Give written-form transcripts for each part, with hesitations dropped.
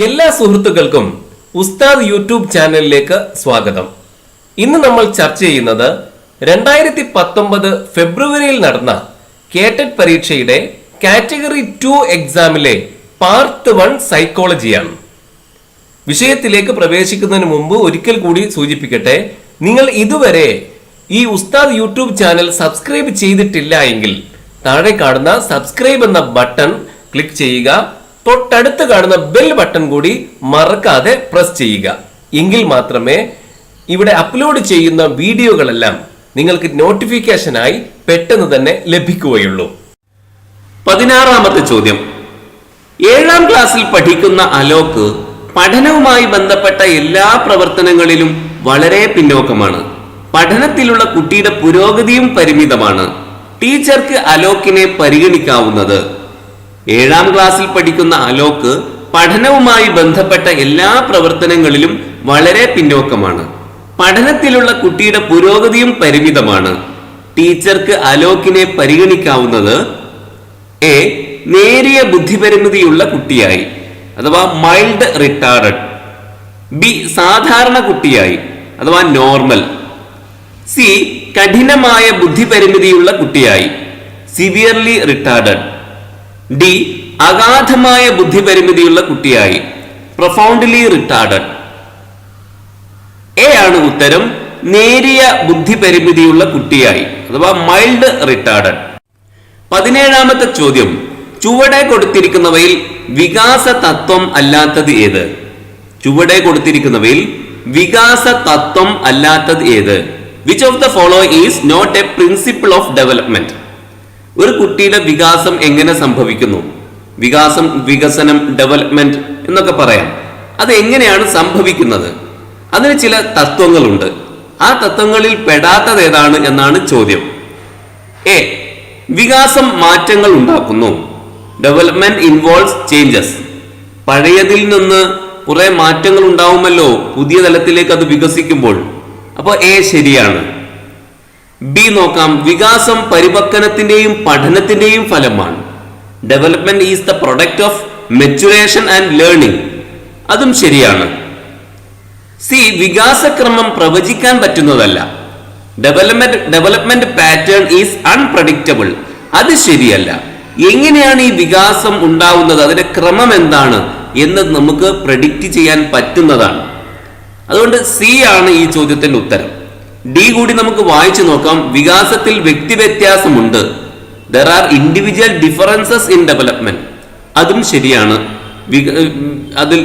എല്ലാ സുഹൃത്തുക്കൾക്കും ഉസ്താദ് യൂട്യൂബ് ചാനലിലേക്ക് സ്വാഗതം. ഇന്ന് നമ്മൾ ചർച്ച ചെയ്യുന്നത് 2019 ഫെബ്രുവരിയിൽ നടന്ന കേറ്റഡ് പരീക്ഷയുടെ കാറ്റഗറി 2 എക്സാമിലെ പാർട്ട് 1 സൈക്കോളജിയാണ്. വിഷയത്തിലേക്ക് പ്രവേശിക്കുന്നതിന് മുമ്പ് ഒരിക്കൽ കൂടി സൂചിപ്പിക്കട്ടെ, നിങ്ങൾ ഇതുവരെ ഈ ഉസ്താദ് യൂട്യൂബ് ചാനൽ സബ്സ്ക്രൈബ് ചെയ്തിട്ടില്ല എങ്കിൽ താഴെ കാണുന്ന സബ്സ്ക്രൈബ് എന്ന ബട്ടൺ ക്ലിക്ക് ചെയ്യുക. തൊട്ടടുത്ത് കാണുന്ന ബെൽ ബട്ടൺ കൂടി മറക്കാതെ പ്രസ് ചെയ്യുക. എങ്കിൽ മാത്രമേ ഇവിടെ അപ്ലോഡ് ചെയ്യുന്ന വീഡിയോകളെല്ലാം നിങ്ങൾക്ക് നോട്ടിഫിക്കേഷനായി പെട്ടെന്ന് തന്നെ ലഭിക്കുകയുള്ളൂ. 16ാമത്തെ ചോദ്യം. 7ാം ക്ലാസ്സിൽ പഠിക്കുന്ന അലോക് പഠനവുമായി ബന്ധപ്പെട്ട എല്ലാ പ്രവർത്തനങ്ങളിലും വളരെ പിന്നോക്കമാണ്. പഠനത്തിലുള്ള കുട്ടിയുടെ പുരോഗതിയും പരിമിതമാണ്. ടീച്ചർക്ക് അലോകിനെ പരിഗണിക്കാവുന്നത്. 7ാം ക്ലാസ്സിൽ പഠിക്കുന്ന അലോക് പഠനവുമായി ബന്ധപ്പെട്ട എല്ലാ പ്രവർത്തനങ്ങളിലും വളരെ പിന്നോക്കമാണ്. പഠനത്തിലുള്ള കുട്ടിയുടെ പുരോഗതിയും പരിമിതമാണ്. ടീച്ചർക്ക് അലോകിനെ പരിഗണിക്കാവുന്നത് എ. നേരിയ ബുദ്ധിപരിമിതിയുള്ള കുട്ടിയായി അഥവാ മൈൽഡ് റിട്ടാർഡഡ്. ബി. സാധാരണ കുട്ടിയായി അഥവാ നോർമൽ. സി. കഠിനമായ ബുദ്ധിപരിമിതിയുള്ള കുട്ടിയായി സിവിയർലി റിട്ടാർഡഡ്. ഡി. അഗാധമായ ബുദ്ധിപരിമിതിയുള്ള കുട്ടിയായി പ്രൊഫൗണ്ട്ലി റിട്ടാർഡഡ്. എ ആണ് ഉത്തരം, നേരിയ ബുദ്ധിപരിമിതിയുള്ള കുട്ടിയായി അഥവാ മൈൽഡ് റിട്ടാർഡഡ്. 17ാമത്തെ ചോദ്യം. ചുവടെ കൊടുത്തിരിക്കുന്നവയിൽ വികാസ തത്വം അല്ലാത്തത് ഏത്? ചുവടെ കൊടുത്തിരിക്കുന്നവയിൽ വികാസ തത്വം അല്ലാത്തത് ഏത്? Which of the following is not a principle of development? ഒരു കുട്ടിയുടെ വികാസം എങ്ങനെ സംഭവിക്കുന്നു? വികാസം, വികസനം, ഡെവലപ്മെന്റ് എന്നൊക്കെ പറയാം. അത് എങ്ങനെയാണ് സംഭവിക്കുന്നത്? അതിന് ചില തത്വങ്ങളുണ്ട്. ആ തത്വങ്ങളിൽ പെടാത്തത് ഏതാണ് എന്നാണ് ചോദ്യം. എ. വികാസം മാറ്റങ്ങൾ ഉണ്ടാക്കുന്നു. Development involves changes. പഴയതിൽ നിന്ന് കുറെ മാറ്റങ്ങൾ ഉണ്ടാവുമല്ലോ പുതിയ തലത്തിലേക്ക് അത് വികസിക്കുമ്പോൾ. അപ്പോൾ എ ശരിയാണ്. ബി നോക്കാം. വികാസം പരിപക്വനത്തിന്റെയും പഠനത്തിന്റെയും ഫലമാണ്. Development is the product of maturation and learning. അതും ശരിയാണ്. സി. വികാസക്രമം പ്രവചിക്കാൻ പറ്റുന്നതല്ല. Development pattern is unpredictable. അത് ശരിയല്ല. എങ്ങനെയാണ് ഈ വികാസം ഉണ്ടാവുന്നത്, അതിന്റെ ക്രമം എന്താണ് എന്ന് നമുക്ക് പ്രഡിക്റ്റ് ചെയ്യാൻ പറ്റുന്നതാണ്. അതുകൊണ്ട് സി ആണ് ഈ ചോദ്യത്തിന്റെ ഉത്തരം. ഡി കൂടി നമുക്ക് വായിച്ചു നോക്കാം. വികാസത്തിൽ വ്യക്തിവ്യത്യാസമുണ്ട്. There are individual differences in development. അതും ശരിയാണ്. അതിൽ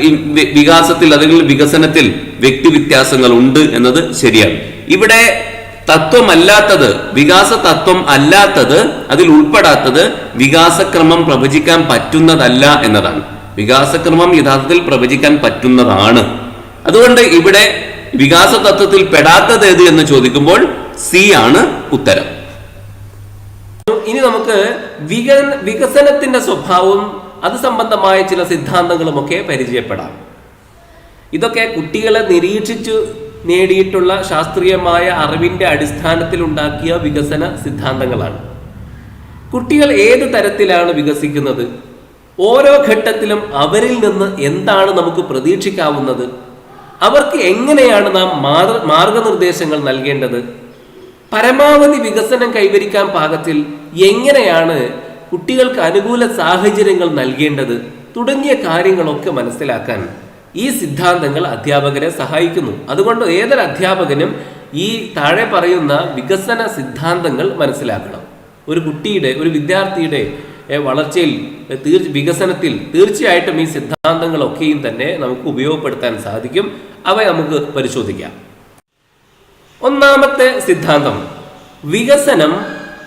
വികാസത്തിൽ അല്ലെങ്കിൽ വികസനത്തിൽ വ്യക്തിവ്യത്യാസങ്ങൾ ഉണ്ട് എന്നത് ശരിയാണ്. ഇവിടെ തത്വമല്ലാത്തത്, വികാസ തത്വം അല്ലാത്തത്, അതിൽ ഉൾപ്പെടാത്തത് വികാസക്രമം പ്രവചിക്കാൻ പറ്റുന്നതല്ല എന്നതാണ്. വികാസക്രമം യഥാർത്ഥത്തിൽ പ്രവചിക്കാൻ പറ്റുന്നതാണ്. അതുകൊണ്ട് ഇവിടെ വികാസ തത്വത്തിൽ പെടാത്തത് ഏത് എന്ന് ചോദിക്കുമ്പോൾ സി ആണ് ഉത്തരം. ഇനി നമുക്ക് വികസനത്തിന്റെ സ്വഭാവം, അത് സംബന്ധമായ ചില സിദ്ധാന്തങ്ങളും ഒക്കെ പരിചയപ്പെടാം. ഇതൊക്കെ കുട്ടികളെ നിരീക്ഷിച്ചു നേടിയിട്ടുള്ള ശാസ്ത്രീയമായ അറിവിന്റെ അടിസ്ഥാനത്തിൽ ഉണ്ടാക്കിയ വികസന സിദ്ധാന്തങ്ങളാണ്. കുട്ടികൾ ഏത് തരത്തിലാണ് വികസിക്കുന്നത്? ഓരോ ഘട്ടത്തിലും അവരിൽ നിന്ന് എന്താണ് നമുക്ക് പ്രതീക്ഷിക്കാവുന്നത്? അവർക്ക് എങ്ങനെയാണ് നാം മാർഗനിർദ്ദേശങ്ങൾ നൽകേണ്ടത്? പരമാവധി വികസനം കൈവരിക്കാൻ പാകത്തിൽ എങ്ങനെയാണ് കുട്ടികൾക്ക് അനുകൂല സാഹചര്യങ്ങൾ നൽകേണ്ടത് തുടങ്ങിയ കാര്യങ്ങളൊക്കെ മനസ്സിലാക്കാൻ ഈ സിദ്ധാന്തങ്ങൾ അധ്യാപകരെ സഹായിക്കുന്നു. അതുകൊണ്ട് ഏതൊരു അധ്യാപകനും ഈ താഴെ പറയുന്ന വികസന സിദ്ധാന്തങ്ങൾ മനസ്സിലാക്കണം. ഒരു കുട്ടിയുടെ, ഒരു വിദ്യാർത്ഥിയുടെ വളർച്ചയിൽ, വികസനത്തിൽ തീർച്ചയായിട്ടും ഈ സിദ്ധാന്തങ്ങളൊക്കെയും തന്നെ നമുക്ക് ഉപയോഗപ്പെടുത്താൻ സാധിക്കും. അവ നമുക്ക് പരിശോധിക്കാം. ഒന്നാമത്തെ സിദ്ധാന്തം, വികസനം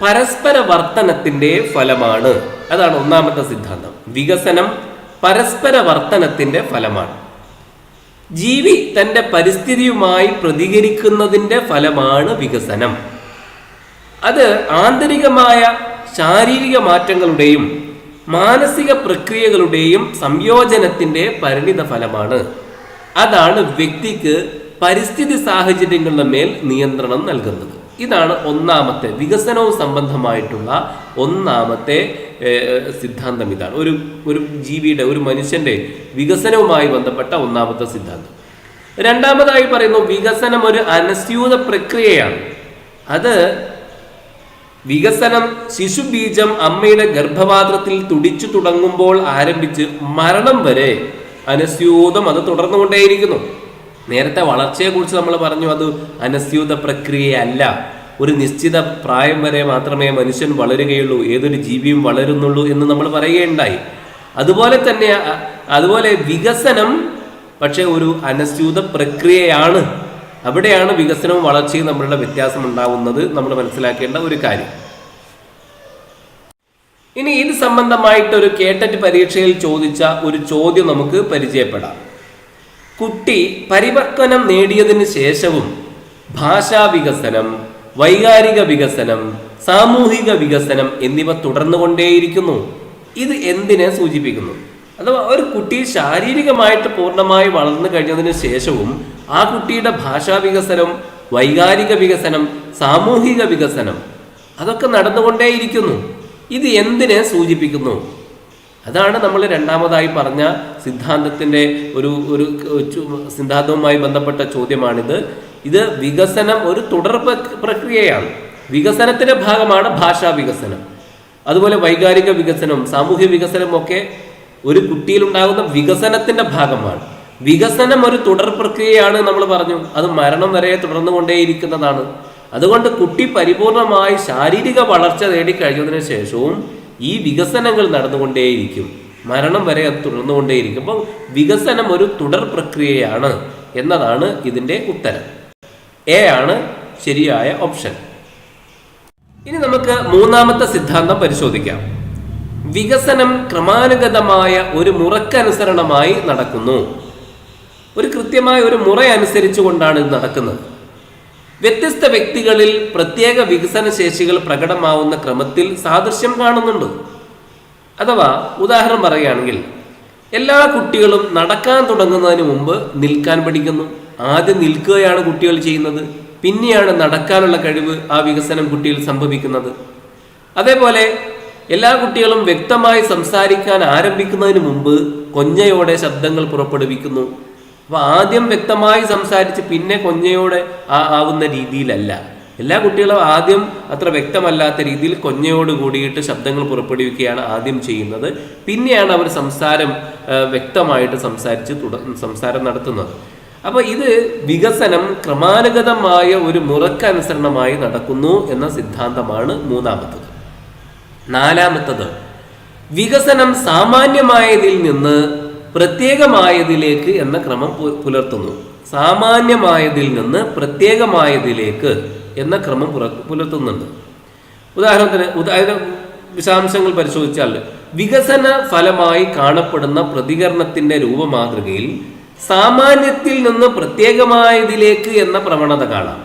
പരസ്പര വർത്തനത്തിന്റെ ഫലമാണ്. അതാണ് ഒന്നാമത്തെ സിദ്ധാന്തം. വികസനം പരസ്പര വർത്തനത്തിന്റെ ഫലമാണ്. ജീവി തന്റെ പരിസ്ഥിതിയുമായി പ്രതികരിക്കുന്നതിന്റെ ഫലമാണ് വികസനം. അത് ആന്തരികമായ ശാരീരിക മാറ്റങ്ങളുടെയും മാനസിക പ്രക്രിയകളുടെയും സംയോജനത്തിന്റെ പരിണിത ഫലമാണ്. അതാണ് വ്യക്തിക്ക് പരിസ്ഥിതി സാഹചര്യങ്ങളുടെ മേൽ നിയന്ത്രണം നൽകുന്നത്. ഇതാണ് ഒന്നാമത്തെ വികസനവും സംബന്ധമായിട്ടുള്ള ഒന്നാമത്തെ സിദ്ധാന്തം ഇതാണ്. ഒരു ജീവിയുടെ, ഒരു മനുഷ്യന്റെ വികസനവുമായി ബന്ധപ്പെട്ട ഒന്നാമത്തെ സിദ്ധാന്തം. രണ്ടാമതായി പറയുന്നു വികസനം ഒരു അനസ്യൂത പ്രക്രിയയാണ്. അത് വികസനം ശിശുബീജം അമ്മയുടെ ഗർഭപാത്രത്തിൽ തുടിച്ചു തുടങ്ങുമ്പോൾ ആരംഭിച്ച് മരണം വരെ അനസ്യൂതം അത് തുടർന്നുകൊണ്ടേയിരിക്കുന്നു. നേരത്തെ വളർച്ചയെക്കുറിച്ച് നമ്മൾ പറഞ്ഞു, അത് അനസ്യൂത പ്രക്രിയയല്ല. ഒരു നിശ്ചിത പ്രായം വരെ മാത്രമേ മനുഷ്യൻ വളരുകയുള്ളൂ, ഏതൊരു ജീവിയും വളരുന്നുള്ളൂ എന്ന് നമ്മൾ പറയുകയുണ്ടായി. അതുപോലെ വികസനം പക്ഷെ ഒരു അനസ്യൂത പ്രക്രിയയാണ്. അവിടെയാണ് വികസനവും വളർച്ചയും നമ്മളുടെ വ്യത്യാസം ഉണ്ടാവുന്നത് നമ്മൾ മനസ്സിലാക്കേണ്ട ഒരു കാര്യം. ഇനി ഇത് സംബന്ധമായിട്ടൊരു കേട്ടറ്റ് പരീക്ഷയിൽ ചോദിച്ച ഒരു ചോദ്യം നമുക്ക് പരിചയപ്പെടാം. കുട്ടി പരിവർത്തനം നേടിയതിന് ശേഷവും ഭാഷാ വികസനം, വൈകാരിക വികസനം, സാമൂഹിക വികസനം എന്നിവ തുടർന്നുകൊണ്ടേയിരിക്കുന്നു. ഇത് എന്തിനെ സൂചിപ്പിക്കുന്നു? അഥവാ ഒരു കുട്ടി ശാരീരികമായിട്ട് പൂർണ്ണമായി വളർന്നു കഴിഞ്ഞതിന് ശേഷവും ആ കുട്ടിയുടെ ഭാഷാ വികസനം, വൈകാരിക വികസനം, സാമൂഹിക വികസനം അതൊക്കെ നടന്നുകൊണ്ടേയിരിക്കുന്നു. ഇത് എന്തിനെ സൂചിപ്പിക്കുന്നു? അതാണ് നമ്മൾ രണ്ടാമതായി പറഞ്ഞ സിദ്ധാന്തത്തിൻ്റെ ഒരു സിദ്ധാന്തവുമായി ബന്ധപ്പെട്ട ചോദ്യമാണിത്. ഇത് വികസനം ഒരു തുടർ പ്രക്രിയയാണ്. വികസനത്തിന്റെ ഭാഗമാണ് ഭാഷാ വികസനം. അതുപോലെ വൈകാരിക വികസനം, സാമൂഹ്യ വികസനം ഒക്കെ ഒരു കുട്ടിയിൽ ഉണ്ടാകുന്ന വികസനത്തിന്റെ ഭാഗമാണ്. വികസനം ഒരു തുടർ പ്രക്രിയയാണ് നമ്മൾ പറഞ്ഞു. അത് മരണം വരെ തുടർന്നുകൊണ്ടേയിരിക്കുന്നതാണ്. അതുകൊണ്ട് കുട്ടി പരിപൂർണമായി ശാരീരിക വളർച്ച നേടിക്കഴിഞ്ഞതിന് ശേഷവും ഈ വികസനങ്ങൾ നടന്നുകൊണ്ടേയിരിക്കും, മരണം വരെ അത് തുടർന്നുകൊണ്ടേയിരിക്കും. അപ്പോൾ വികസനം ഒരു തുടർ പ്രക്രിയയാണ് എന്നതാണ് ഇതിൻ്റെ ഉത്തരം. എ ആണ് ശരിയായ ഓപ്ഷൻ. ഇനി നമുക്ക് മൂന്നാമത്തെ സിദ്ധാന്തം പരിശോധിക്കാം. വികസനം ക്രമാനുഗതമായ ഒരു മുറക്കനുസരണമായി നടക്കുന്നു. ഒരു കൃത്യമായ ഒരു മുറ അനുസരിച്ചുകൊണ്ടാണ് ഇത് നടക്കുന്നത്. വ്യത്യസ്ത വ്യക്തികളിൽ പ്രത്യേക വികസന ശേഷികൾ പ്രകടമാവുന്ന ക്രമത്തിൽ സാദൃശ്യം കാണുന്നുണ്ട്. അഥവാ ഉദാഹരണം പറയുകയാണെങ്കിൽ, എല്ലാ കുട്ടികളും നടക്കാൻ തുടങ്ങുന്നതിന് മുമ്പ് നിൽക്കാൻ പഠിക്കുന്നു. ആദ്യം നിൽക്കുകയാണ് കുട്ടികൾ ചെയ്യുന്നത്, പിന്നെയാണ് നടക്കാനുള്ള കഴിവ് ആ വികസനം കുട്ടിയിൽ സംഭവിക്കുന്നത്. അതേപോലെ എല്ലാ കുട്ടികളും വ്യക്തമായി സംസാരിക്കാൻ ആരംഭിക്കുന്നതിന് മുമ്പ് കൊഞ്ഞയോടെ ശബ്ദങ്ങൾ പുറപ്പെടുവിക്കുന്നു. അപ്പോൾ ആദ്യം വ്യക്തമായി സംസാരിച്ച് പിന്നെ കൊഞ്ഞയോടെ ആവുന്ന രീതിയിലല്ല. എല്ലാ കുട്ടികളും ആദ്യം അത്ര വ്യക്തമല്ലാത്ത രീതിയിൽ കൊഞ്ഞയോട് കൂടിയിട്ട് ശബ്ദങ്ങൾ പുറപ്പെടുവിക്കുകയാണ് ആദ്യം ചെയ്യുന്നത്. പിന്നെയാണ് അവർ വ്യക്തമായിട്ട് സംസാരം നടത്തുന്നത്. അപ്പോൾ ഇത് വികസനം ക്രമാനുഗതമായ ഒരു മുറക്കനുസരണമായി നടക്കുന്നു എന്ന സിദ്ധാന്തമാണ് മൂന്നാമത്തത്. നാലാമത്തത്, വികസനം സാമാന്യമായതിൽ നിന്ന് പ്രത്യേകമായതിലേക്ക് എന്ന ക്രമം പുലർത്തുന്നു. സാമാന്യമായതിൽ നിന്ന് പ്രത്യേകമായതിലേക്ക് എന്ന ക്രമം പുലർത്തുന്നുണ്ട്. ഉദാഹരണത്തിന് വിശദാംശങ്ങൾ പരിശോധിച്ചാൽ, വികസന ഫലമായി കാണപ്പെടുന്ന പ്രതികരണത്തിന്റെ രൂപമാതൃകയിൽ സാമാന്യത്തിൽ നിന്ന് പ്രത്യേകമായതിലേക്ക് എന്ന പ്രവണത കാണാം.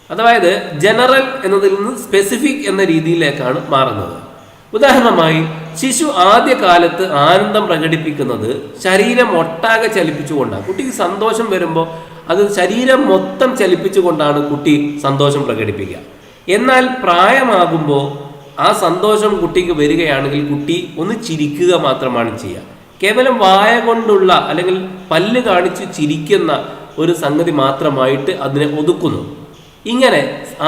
അതായത് ജനറൽ എന്നതിൽ നിന്ന് സ്പെസിഫിക് എന്ന രീതിയിലേക്കാണ് മാറുന്നത്. ഉദാഹരണമായി, ശിശു ആദ്യകാലത്ത് ആനന്ദം പ്രകടിപ്പിക്കുന്നത് ശരീരം ഒട്ടാകെ ചലിപ്പിച്ചുകൊണ്ടാണ്. കുട്ടിക്ക് സന്തോഷം വരുമ്പോൾ അത് ശരീരം മൊത്തം ചലിപ്പിച്ചുകൊണ്ടാണ് കുട്ടി സന്തോഷം പ്രകടിപ്പിക്കുക. എന്നാൽ പ്രായമാകുമ്പോൾ ആ സന്തോഷം കുട്ടിക്ക് വരികയാണെങ്കിൽ കുട്ടി ഒന്ന് ചിരിക്കുക മാത്രമാണ് ചെയ്യുക. കേവലം വായ കൊണ്ടുള്ള അല്ലെങ്കിൽ പല്ല് കാണിച്ച് ചിരിക്കുന്ന ഒരു സംഗതി മാത്രമായിട്ട് അതിനെ ഒതുക്കുന്നു. ഇങ്ങനെ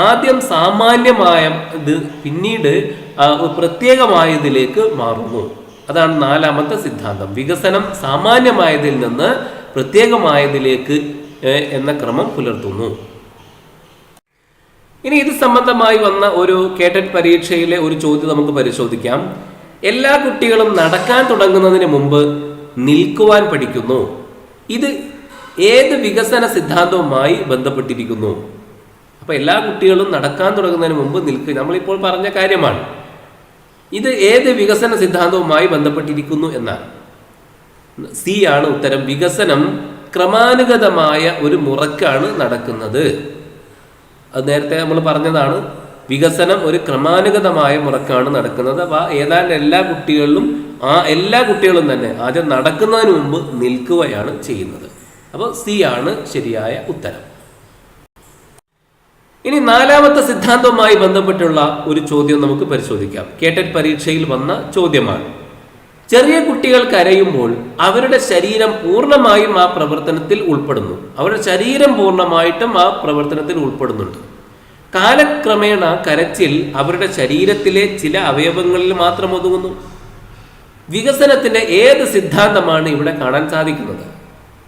ആദ്യം സാമാന്യമായ ഇത് പിന്നീട് പ്രത്യേകമായതിലേക്ക് മാറുന്നു. അതാണ് നാലാമത്തെ സിദ്ധാന്തം. വികസനം സാമാന്യമായതിൽ നിന്ന് പ്രത്യേകമായതിലേക്ക് എന്ന ക്രമം പുലർത്തുന്നു. ഇനി ഇത് സംബന്ധമായി വന്ന ഒരു കേട്ടറ്റ് പരീക്ഷയിലെ ഒരു ചോദ്യം നമുക്ക് പരിശോധിക്കാം. എല്ലാ കുട്ടികളും നടക്കാൻ തുടങ്ങുന്നതിന് മുമ്പ് നിൽക്കുവാൻ പഠിക്കുന്നു. ഇത് ഏത് വികസന സിദ്ധാന്തവുമായി ബന്ധപ്പെട്ടിരിക്കുന്നു? അപ്പൊ എല്ലാ കുട്ടികളും നടക്കാൻ തുടങ്ങുന്നതിന് മുമ്പ് നിൽക്കുക, നമ്മളിപ്പോൾ പറഞ്ഞ കാര്യമാണ്. ഇത് ഏത് വികസന സിദ്ധാന്തവുമായി ബന്ധപ്പെട്ടിരിക്കുന്നു എന്നാണ്. സി ആണ് ഉത്തരം. വികസനം ക്രമാനുഗതമായ ഒരു മുറക്കാണ് നടക്കുന്നത്. അത് നേരത്തെ നമ്മൾ പറഞ്ഞതാണ്. വികസനം ഒരു ക്രമാനുഗതമായ മുറക്കാണ് നടക്കുന്നത്. അപ്പോൾ ഏതാണ്ട് എല്ലാ കുട്ടികളും തന്നെ ആദ്യം നടക്കുന്നതിന് മുമ്പ് നിൽക്കുകയാണ് ചെയ്യുന്നത്. അപ്പോൾ സി ആണ് ശരിയായ ഉത്തരം. ഇനി നാലാമത്തെ സിദ്ധാന്തവുമായി ബന്ധപ്പെട്ടുള്ള ഒരു ചോദ്യം നമുക്ക് പരിശോധിക്കാം. കേട്ടറ്റ് പരീക്ഷയിൽ വന്ന ചോദ്യമാണ്. ചെറിയ കുട്ടികൾ കരയുമ്പോൾ അവരുടെ ശരീരം പൂർണ്ണമായും ആ പ്രവർത്തനത്തിൽ ഉൾപ്പെടുന്നു. അവരുടെ ശരീരം പൂർണ്ണമായിട്ടും ആ പ്രവർത്തനത്തിൽ ഉൾപ്പെടുന്നുണ്ട്. കാലക്രമേണ കരച്ചിൽ അവരുടെ ശരീരത്തിലെ ചില അവയവങ്ങളിൽ മാത്രം ഒതുങ്ങുന്നു. വികസനത്തിന്റെ ഏത് സിദ്ധാന്തമാണ് ഇവിടെ കാണാൻ സാധിക്കുന്നത്?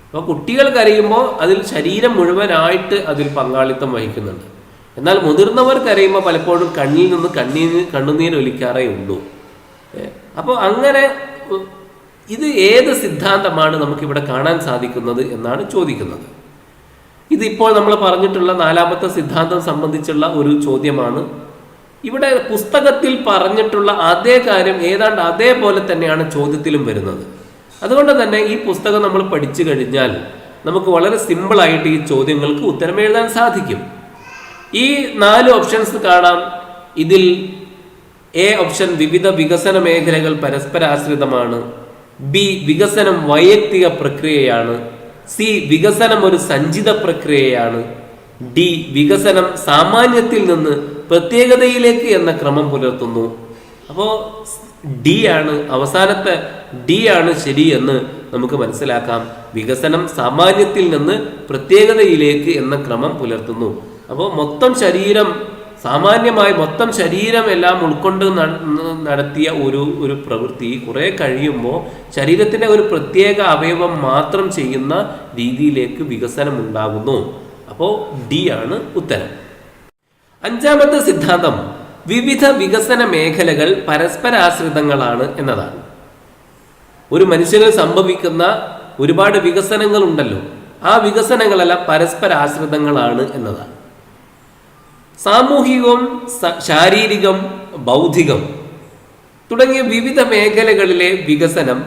അപ്പോൾ കുട്ടികൾ കരയുമ്പോൾ അതിൽ ശരീരം മുഴുവനായിട്ട് അതിൽ പങ്കാളിത്തം വഹിക്കുന്നുണ്ട്. എന്നാൽ മുതിർന്നവർ കരയുമ്പോൾ പലപ്പോഴും കണ്ണിൽ നിന്ന് കണ്ണുനീർ ഒലിക്കാറേ ഉള്ളൂ. അപ്പോൾ അങ്ങനെ ഇത് ഏത് സിദ്ധാന്തമാണ് നമുക്കിവിടെ കാണാൻ സാധിക്കുന്നത് എന്നാണ് ചോദിക്കുന്നത്. ഇതിപ്പോൾ നമ്മൾ പറഞ്ഞിട്ടുള്ള നാലാമത്തെ സിദ്ധാന്തം സംബന്ധിച്ചുള്ള ഒരു ചോദ്യമാണ്. ഇവിടെ പുസ്തകത്തിൽ പറഞ്ഞിട്ടുള്ള അതേ കാര്യം ഏതാണ്ട് അതേപോലെ തന്നെയാണ് ചോദ്യത്തിലും വരുന്നത്. അതുകൊണ്ട് തന്നെ ഈ പുസ്തകം നമ്മൾ പഠിച്ചു കഴിഞ്ഞാൽ നമുക്ക് വളരെ സിമ്പിളായിട്ട് ഈ ചോദ്യങ്ങൾക്ക് ഉത്തരം എഴുതാൻ സാധിക്കും. ഈ 4 ഓപ്ഷൻസ് കാണാം. ഇതിൽ എ ഓപ്ഷൻ വിവിധ വികസന മേഖലകൾ പരസ്പരാശ്രിതമാണ്. ബി വികസനം വൈയക്തിക പ്രക്രിയയാണ്. സി വികസനം ഒരു സഞ്ചിത പ്രക്രിയയാണ്. ഡി വികസനം സാമാന്യത്തിൽ നിന്ന് പ്രത്യേകതയിലേക്ക് എന്ന ക്രമം പുലർത്തുന്നു. അപ്പോൾ ഡി ആണ് അവസാനത്തെ ഡി ആണ് ശരി എന്ന് നമുക്ക് മനസ്സിലാക്കാം. വികസനം സാമാന്യത്തിൽ നിന്ന് പ്രത്യേകതയിലേക്ക് എന്ന ക്രമം പുലർത്തുന്നു. അപ്പോൾ മൊത്തം ശരീരം സാമാന്യമായി മൊത്തം ശരീരം എല്ലാം ഉൾക്കൊണ്ട് നടത്തിയ ഒരു പ്രവൃത്തി കുറെ കഴിയുമ്പോൾ ശരീരത്തിന്റെ ഒരു പ്രത്യേക അവയവം മാത്രം ചെയ്യുന്ന രീതിയിലേക്ക് വികസനം ഉണ്ടാകുന്നു. അപ്പോൾ ഡി ആണ് ഉത്തരം. അഞ്ചാമത്തെ സിദ്ധാന്തം വിവിധ വികസന മേഖലകൾ പരസ്പരാശ്രിതങ്ങളാണ് എന്നതാണ്. ഒരു മനുഷ്യനിൽ സംഭവിക്കുന്ന ഒരുപാട് വികസനങ്ങൾ ഉണ്ടല്ലോ, ആ വികസനങ്ങളെല്ലാം പരസ്പരാശ്രിതങ്ങളാണ് എന്നതാണ്. സാമൂഹികവും ശാരീരികം ബൗദ്ധികം തുടങ്ങിയ വിവിധ മേഖലകളിലെ വികസനം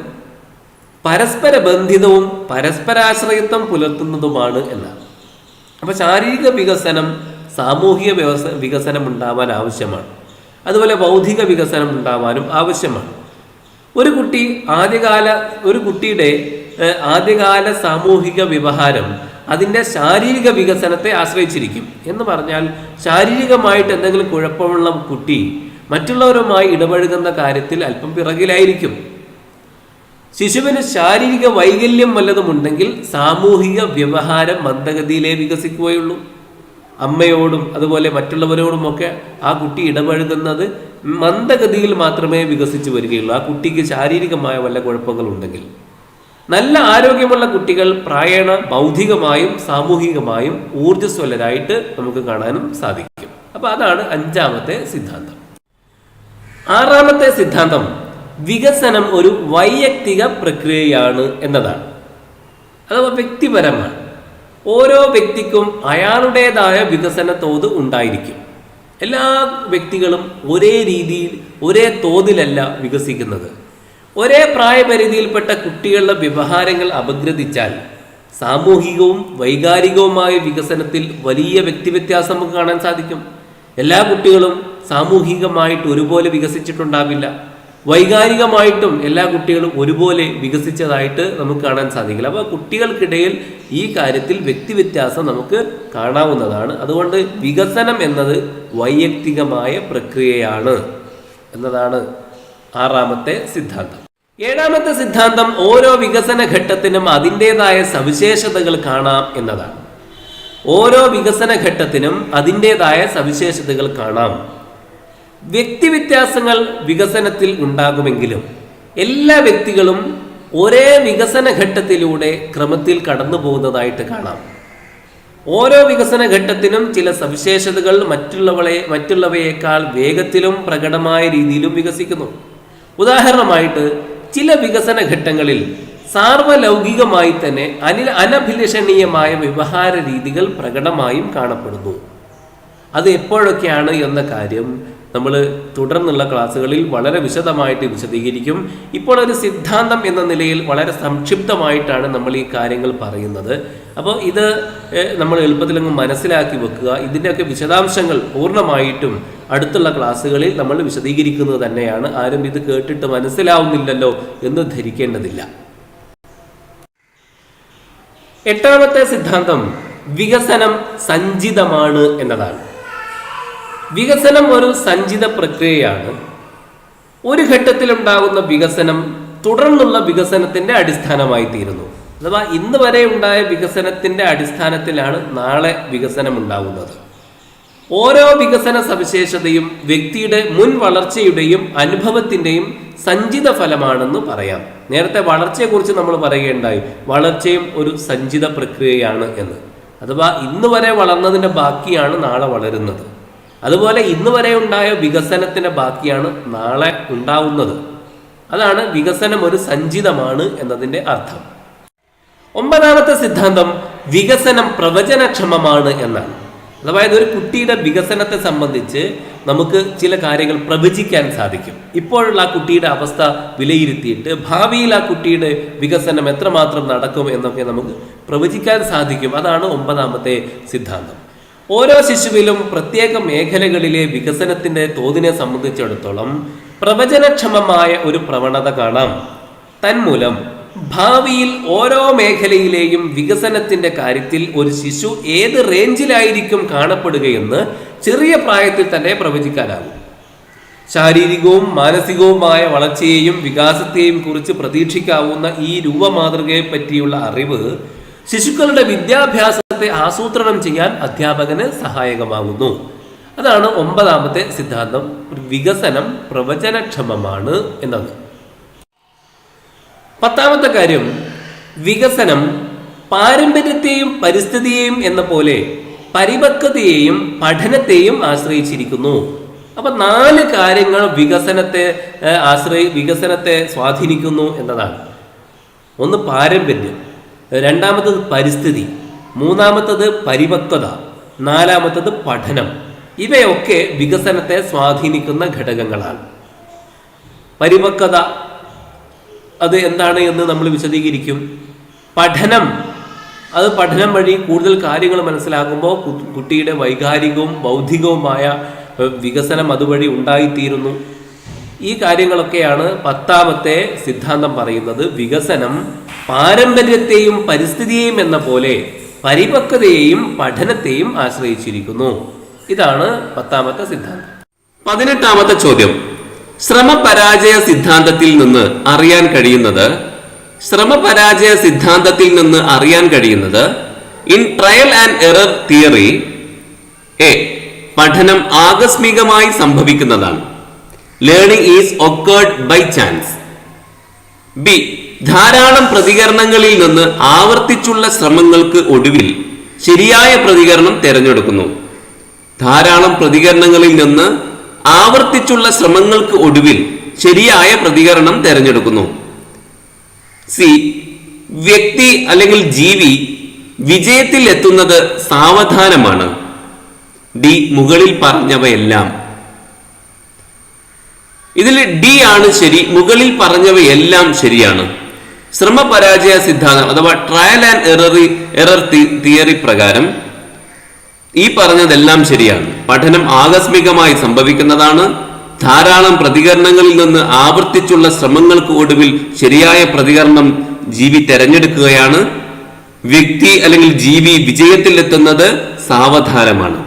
പരസ്പര ബന്ധിതവും പരസ്പരാശ്രയത്വം പുലർത്തുന്നതുമാണ് എന്നാണ്. അപ്പൊ ശാരീരിക വികസനം സാമൂഹിക വികസനം ഉണ്ടാവാൻ ആവശ്യമാണ്. അതുപോലെ ബൗദ്ധിക വികസനം ഉണ്ടാവാനും ആവശ്യമാണ്. ഒരു കുട്ടിയുടെ ആദ്യകാല സാമൂഹിക വ്യവഹാരം അതിൻ്റെ ശാരീരിക വികസനത്തെ ആശ്രയിച്ചിരിക്കും. എന്ന് പറഞ്ഞാൽ ശാരീരികമായിട്ട് എന്തെങ്കിലും കുഴപ്പമുള്ള കുട്ടി മറ്റുള്ളവരുമായി ഇടപഴകുന്ന കാര്യത്തിൽ അല്പം പിറകിലായിരിക്കും. ശിശുവിന് ശാരീരിക വൈകല്യം വല്ലതുമുണ്ടെങ്കിൽ സാമൂഹിക വ്യവഹാരം മന്ദഗതിയിലേ വികസിക്കുകയുള്ളൂ. അമ്മയോടും അതുപോലെ മറ്റുള്ളവരോടുമൊക്കെ ആ കുട്ടി ഇടപഴകുന്നത് മന്ദഗതിയിൽ മാത്രമേ വികസിച്ചു വരികയുള്ളൂ, ആ കുട്ടിക്ക് ശാരീരികമായ വല്ല കുഴപ്പങ്ങളുണ്ടെങ്കിൽ. നല്ല ആരോഗ്യമുള്ള കുട്ടികൾ പ്രായേണ ബൗദ്ധികമായും സാമൂഹികമായും ഊർജ്ജസ്വലരായിട്ട് നമുക്ക് കാണാനും സാധിക്കും. അപ്പൊ അതാണ് അഞ്ചാമത്തെ സിദ്ധാന്തം. ആറാമത്തെ സിദ്ധാന്തം വികസനം ഒരു വൈയക്തിക പ്രക്രിയയാണ് എന്നതാണ്. അഥവാ വ്യക്തിപരമാണ്. ഓരോ വ്യക്തിക്കും അയാളുടേതായ വികസന തോത് ഉണ്ടായിരിക്കും. എല്ലാ വ്യക്തികളും ഒരേ രീതിയിൽ ഒരേ തോതിലല്ല വികസിക്കുന്നത്. ഒരേ പ്രായപരിധിയിൽപ്പെട്ട കുട്ടികളുടെ വ്യവഹാരങ്ങൾ അപഗ്രഥിച്ചാൽ സാമൂഹികവും വൈകാരികവുമായ വികസനത്തിൽ വലിയ വ്യക്തിവ്യത്യാസം നമുക്ക് കാണാൻ സാധിക്കും. എല്ലാ കുട്ടികളും സാമൂഹികമായിട്ട് ഒരുപോലെ വികസിച്ചിട്ടുണ്ടാവില്ല. വൈകാരികമായിട്ടും എല്ലാ കുട്ടികളും ഒരുപോലെ വികസിച്ചതായിട്ട് നമുക്ക് കാണാൻ സാധിക്കില്ല. അപ്പോൾ കുട്ടികൾക്കിടയിൽ ഈ കാര്യത്തിൽ വ്യക്തിവ്യത്യാസം നമുക്ക് കാണാവുന്നതാണ്. അതുകൊണ്ട് വികസനം എന്നത് വൈയക്തികമായ പ്രക്രിയയാണ് എന്നതാണ് ആറാമത്തെ സിദ്ധാന്തം. ഏഴാമത്തെ സിദ്ധാന്തം ഓരോ വികസന ഘട്ടത്തിനും അതിൻ്റെതായ സവിശേഷതകൾ കാണാം എന്നതാണ്. ഓരോ വികസന ഘട്ടത്തിനും അതിൻ്റെതായ സവിശേഷതകൾ കാണാം. വ്യക്തിവ്യത്യാസങ്ങൾ വികസനത്തിൽ ഉണ്ടാകുമെങ്കിലും എല്ലാ വ്യക്തികളും ഒരേ വികസന ഘട്ടത്തിലൂടെ ക്രമത്തിൽ കടന്നു പോകുന്നതായിട്ട് കാണാം. ഓരോ വികസന ഘട്ടത്തിനും ചില സവിശേഷതകൾ മറ്റുള്ളവയേക്കാൾ വേഗത്തിലും പ്രകടമായ രീതിയിലും വികസിക്കുന്നു. ഉദാഹരണമായിട്ട് ചില വികസന ഘട്ടങ്ങളിൽ സാർവലൗകികമായി തന്നെ അനഭിലഷണീയമായ വ്യവഹാര രീതികൾ പ്രകടമായും കാണപ്പെടുന്നു. അത് എപ്പോഴൊക്കെയാണ് എന്ന കാര്യം നമ്മൾ തുടർന്നുള്ള ക്ലാസ്സുകളിൽ വളരെ വിശദമായിട്ട് വിശദീകരിക്കും. ഇപ്പോൾ ഒരു സിദ്ധാന്തം എന്ന നിലയിൽ വളരെ സംക്ഷിപ്തമായിട്ടാണ് നമ്മൾ ഈ കാര്യങ്ങൾ പറയുന്നത്. അപ്പോൾ ഇത് നമ്മൾ എളുപ്പത്തിലങ്ങ് മനസ്സിലാക്കി വെക്കുക. ഇതിൻ്റെയൊക്കെ വിശദാംശങ്ങൾ പൂർണ്ണമായിട്ടും അടുത്തുള്ള ക്ലാസ്സുകളിൽ നമ്മൾ വിശദീകരിക്കുന്നത് തന്നെയാണ്. ആരും ഇത് കേട്ടിട്ട് മനസ്സിലാവുന്നില്ലല്ലോ എന്ന് ധരിക്കേണ്ടതില്ല. എട്ടാമത്തെ സിദ്ധാന്തം വികസനം സഞ്ചിതമാണ് എന്നതാണ്. വികസനം ഒരു സഞ്ചിത പ്രക്രിയയാണ്. ഒരു ഘട്ടത്തിലുണ്ടാകുന്ന വികസനം തുടർന്നുള്ള വികസനത്തിന്റെ അടിസ്ഥാനമായി തീരുന്നു. അഥവാ ഇന്ന് വരെ ഉണ്ടായ വികസനത്തിന്റെ അടിസ്ഥാനത്തിലാണ് നാളെ വികസനം ഉണ്ടാകുന്നത്. ഓരോ വികസന സവിശേഷതയും വ്യക്തിയുടെ മുൻ വളർച്ചയുടെയും അനുഭവത്തിന്റെയും സഞ്ചിത ഫലമാണെന്ന് പറയാം. നേരത്തെ വളർച്ചയെക്കുറിച്ച് നമ്മൾ പറയുകയുണ്ടായി, വളർച്ചയും ഒരു സഞ്ചിത പ്രക്രിയയാണ് എന്ന്. അഥവാ ഇന്ന് വരെ വളർന്നതിന്റെ ബാക്കിയാണ് നാളെ വളരുന്നത്. അതുപോലെ ഇന്ന് വരെ ഉണ്ടായ വികസനത്തിന്റെ ബാക്കിയാണ് നാളെ ഉണ്ടാവുന്നത്. അതാണ് വികസനം ഒരു സഞ്ചിതമാണ് എന്നതിന്റെ അർത്ഥം. 9ാമത്തെ സിദ്ധാന്തം വികസനം പ്രവചനക്ഷമമാണ് എന്നാണ്. അതായത് ഒരു കുട്ടിയുടെ വികസനത്തെ സംബന്ധിച്ച് നമുക്ക് ചില കാര്യങ്ങൾ പ്രവചിക്കാൻ സാധിക്കും. ഇപ്പോഴുള്ള ആ കുട്ടിയുടെ അവസ്ഥ വിലയിരുത്തിയിട്ട് ഭാവിയിൽ ആ കുട്ടിയുടെ വികസനം എത്രമാത്രം നടക്കും എന്നൊക്കെ നമുക്ക് പ്രവചിക്കാൻ സാധിക്കും. അതാണ് 9ാമത്തെ സിദ്ധാന്തം. ഓരോ ശിശുവിലും പ്രത്യേക മേഖലകളിലെ വികസനത്തിന്റെ തോതിനെ സംബന്ധിച്ചിടത്തോളം പ്രവചനക്ഷമമായ ഒരു പ്രവണത കാണാം. തന്മൂലം ഭാവിയിൽ ഓരോ മേഖലയിലെയും വികസനത്തിന്റെ കാര്യത്തിൽ ഒരു ശിശു ഏത് റേഞ്ചിലായിരിക്കും കാണപ്പെടുകയെന്ന് ചെറിയ പ്രായത്തിൽ തന്നെ പ്രവചിക്കാനാകും. ശാരീരികവും മാനസികവുമായ വളർച്ചയെയും വികാസത്തെയും കുറിച്ച് പ്രതീക്ഷിക്കാവുന്ന ഈ രൂപമാതൃകയെ പറ്റിയുള്ള അറിവ് ശിശുക്കളുടെ വിദ്യാഭ്യാസത്തെ ആസൂത്രണം ചെയ്യാൻ അധ്യാപകന് സഹായകമാകുന്നു. അതാണ് 9ാമത്തെ സിദ്ധാന്തം, വികസനം പ്രവചനക്ഷമമാണ് എന്നത്. 10ാമത്തെ കാര്യം, വികസനം പാരമ്പര്യത്തെയും പരിസ്ഥിതിയെയും എന്ന പോലെ പരിപക്വതയെയും പഠനത്തെയും ആശ്രയിച്ചിരിക്കുന്നു. അപ്പൊ 4 കാര്യങ്ങൾ വികസനത്തെ സ്വാധീനിക്കുന്നു എന്നതാണ്. ഒന്ന് പാരമ്പര്യം, 2ാമത്തത് പരിസ്ഥിതി, 3ാമത്തത് പരിപക്വത, 4ാമത്തത് പഠനം. ഇവയൊക്കെ വികസനത്തെ സ്വാധീനിക്കുന്ന ഘടകങ്ങളാണ്. പരിപക്വത അത് എന്താണ് എന്ന് നമ്മൾ വിശദീകരിക്കും. പഠനം വഴി കൂടുതൽ കാര്യങ്ങൾ മനസ്സിലാക്കുമ്പോൾ കുട്ടിയുടെ വൈകാരികവും ബൗദ്ധികവുമായ വികസനം അതുവഴി ഉണ്ടായിത്തീരുന്നു. ഈ കാര്യങ്ങളൊക്കെയാണ് 10ാമത്തെ സിദ്ധാന്തം പറയുന്നത്. വികസനം പാരമ്പര്യത്തെയും പരിസ്ഥിതിയെയും എന്ന പോലെ പരിപക്വതയെയും പഠനത്തെയും ആശ്രയിച്ചിരിക്കുന്നു. ഇതാണ് 10ാമത്തെ സിദ്ധാന്തം. 18ാമത്തെ ചോദ്യം, ശ്രമപരാജയ സിദ്ധാന്തത്തിൽ നിന്ന് അറിയാൻ കഴിയുന്നത് in trial and error theory A, പഠനം ആകസ്മികമായി സംഭവിക്കുന്നതാണ്. Learning is occurred by chance. B, ധാരാളം പ്രതികരണങ്ങളിൽ നിന്ന് ആവർത്തിച്ചുള്ള ശ്രമങ്ങൾക്ക് ഒടുവിൽ ശരിയായ പ്രതികരണം തിരഞ്ഞെടുക്കുന്നു. ധാരാളം പ്രതികരണങ്ങളിൽ നിന്ന് ആവർത്തിച്ചുള്ള ശ്രമങ്ങൾക്ക് ഒടുവിൽ ശരിയായ പ്രതികരണം തിരഞ്ഞെടുക്കുന്നു. സി, വ്യക്തി അല്ലെങ്കിൽ ജീവി വിജയത്തിൽ എത്തുന്നത് സാവധാനമാണ്. ഡി, മുകളിൽ പറഞ്ഞവയെല്ലാം. ഇതിൽ ഡി ആണ് ശരി, മുകളിൽ പറഞ്ഞവയെല്ലാം ശരിയാണ്. ശ്രമപരാജയ സിദ്ധാന്തം അഥവാ ട്രയൽ ആൻഡ് എറർ തിയറി പ്രകാരം ഈ പറഞ്ഞതെല്ലാം ശരിയാണ്. പഠനം ആകസ്മികമായി സംഭവിക്കുന്നതാണ്. ധാരാളം പ്രതികരണങ്ങളിൽ നിന്ന് ആവർത്തിച്ചുള്ള ശ്രമങ്ങൾക്ക് ഒടുവിൽ ശരിയായ പ്രതികരണം ജീവി തിരഞ്ഞെടുക്കുകയാണ്. വ്യക്തി അല്ലെങ്കിൽ ജീവി വിജയത്തിൽ എത്തുന്നത് സാവധാനമാണ്.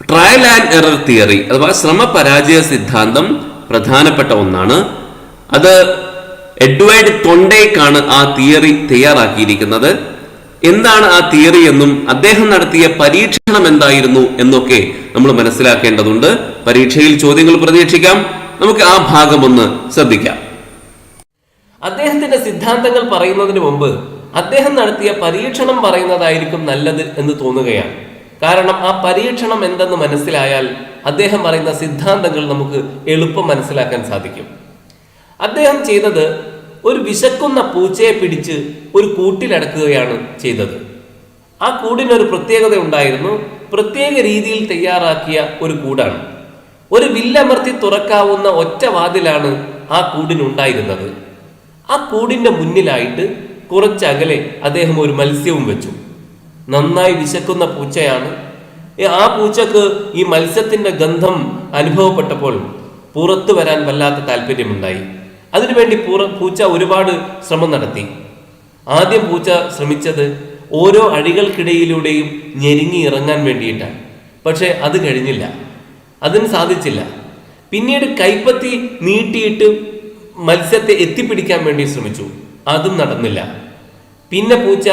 ട്രയൽ ആൻഡ് എറർ തിയറി അഥവാ ശ്രമപരാജയ സിദ്ധാന്തം പ്രധാനപ്പെട്ട ഒന്നാണ്. അത് എഡ്വേർഡ് തൊണ്ടേക്കാണ് ആ തിയറി തയ്യാറാക്കിയിരിക്കുന്നത്. എന്താണ് ആ തിയറി എന്നും അദ്ദേഹം നടത്തിയ പരീക്ഷണം എന്തായിരുന്നു എന്നൊക്കെ നമ്മൾ മനസ്സിലാക്കേണ്ടതുണ്ട്. പരീക്ഷയിൽ ചോദ്യങ്ങൾ പ്രതീക്ഷിക്കാം. നമുക്ക് ആ ഭാഗം ഒന്ന് ശ്രദ്ധിക്കാം. അദ്ദേഹത്തിന്റെ സിദ്ധാന്തങ്ങൾ പറയുന്നതിന് മുമ്പ് അദ്ദേഹം നടത്തിയ പരീക്ഷണം പറയുന്നതായിരിക്കും നല്ലത് എന്ന് തോന്നുകയാണ്. കാരണം ആ പരീക്ഷണം എന്തെന്ന് മനസ്സിലായാൽ അദ്ദേഹം പറയുന്ന സിദ്ധാന്തങ്ങൾ നമുക്ക് എളുപ്പം മനസ്സിലാക്കാൻ സാധിക്കും. അദ്ദേഹം ചെയ്തത് ഒരു വിശക്കുന്ന പൂച്ചയെ പിടിച്ച് ഒരു കൂട്ടിലടക്കുകയാണ് ചെയ്തത്. ആ കൂടിനൊരു പ്രത്യേകത ഉണ്ടായിരുന്നു. പ്രത്യേക രീതിയിൽ തയ്യാറാക്കിയ ഒരു കൂടാണ്. ഒരു വില്ലമർത്തി തുറക്കാവുന്ന ഒറ്റ വാതിലാണ് ആ കൂടിനുണ്ടായിരുന്നത്. ആ കൂടിന്റെ മുന്നിലായിട്ട് കുറച്ചകലെ അദ്ദേഹം ഒരു മത്സ്യവും വെച്ചു. നന്നായി വിശക്കുന്ന പൂച്ചയാണ്. ആ പൂച്ചക്ക് ഈ മത്സ്യത്തിന്റെ ഗന്ധം അനുഭവപ്പെട്ടപ്പോൾ പുറത്തു വരാൻ വല്ലാത്ത താല്പര്യമുണ്ടായി. അതിനുവേണ്ടി പൂച്ച ഒരുപാട് ശ്രമം നടത്തി. ആദ്യം പൂച്ച ശ്രമിച്ചത് ഓരോ അഴികൾക്കിടയിലൂടെയും ഞെരുങ്ങി ഇറങ്ങാൻ വേണ്ടിയിട്ടാണ്. പക്ഷെ അത് കഴിഞ്ഞില്ല. അതിന് സാധിച്ചില്ല. പിന്നീട് കൈപ്പത്തി നീട്ടിയിട്ട് മത്സ്യത്തെ എത്തിപ്പിടിക്കാൻ വേണ്ടി ശ്രമിച്ചു, അതും നടന്നില്ല. പിന്നെ പൂച്ച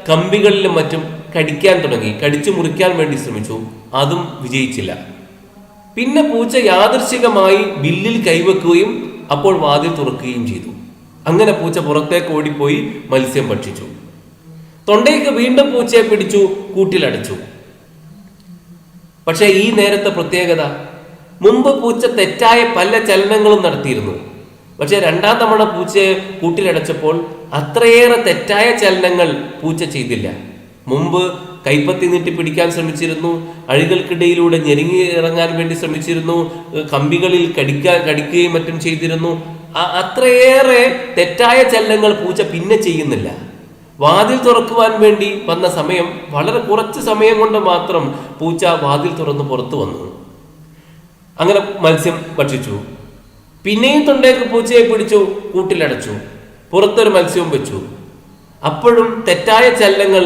കമ്പികളിലും മറ്റും കടിക്കാൻ തുടങ്ങി, കടിച്ചു മുറിക്കാൻ വേണ്ടി ശ്രമിച്ചു, അതും വിജയിച്ചില്ല. പിന്നെ പൂച്ച യാദൃശ്ചികമായി ബില്ലിൽ കൈവെക്കുകയും അപ്പോൾ വാതിൽ തുറക്കുകയും ചെയ്തു. അങ്ങനെ പൂച്ച പുറത്തേക്ക് ഓടിപ്പോയി മത്സ്യം ഭക്ഷിച്ചു. തൊണ്ടയ്ക്ക് വീണ്ടും പൂച്ചയെ പിടിച്ചു കൂട്ടിലടച്ചു. പക്ഷെ ഈ നേരത്തെ പ്രത്യേകത, മുമ്പ് പൂച്ച തെറ്റായ പല ചലനങ്ങളും നടത്തിയിരുന്നു. പക്ഷെ രണ്ടാം തവണ പൂച്ചയെ കൂട്ടിലടച്ചപ്പോൾ അത്രയേറെ തെറ്റായ ചലനങ്ങൾ പൂച്ച ചെയ്തില്ല. മുമ്പ് കൈപ്പത്തി നീട്ടി പിടിക്കാൻ ശ്രമിച്ചിരുന്നു, അഴികൾക്കിടയിലൂടെ ഞെരുങ്ങി ഇറങ്ങാൻ വേണ്ടി ശ്രമിച്ചിരുന്നു, കമ്പികളിൽ കടിക്കുകയും മറ്റും ചെയ്തിരുന്നു. അത്രയേറെ തെറ്റായ ചലനങ്ങൾ പൂച്ച പിന്നെ ചെയ്യുന്നില്ല. വാതിൽ തുറക്കുവാൻ വേണ്ടി വന്ന സമയം, വളരെ കുറച്ച് സമയം കൊണ്ട് മാത്രം പൂച്ച വാതിൽ തുറന്ന് പുറത്തു വന്നു. അങ്ങനെ മത്സ്യം ഭക്ഷിച്ചു. പിന്നെയും തൊണ്ടേക്ക് പൂച്ചയെ പിടിച്ചു കൂട്ടിലടച്ചു, പുറത്തൊരു മത്സ്യവും വെച്ചു. അപ്പോഴും തെറ്റായ ചലനങ്ങൾ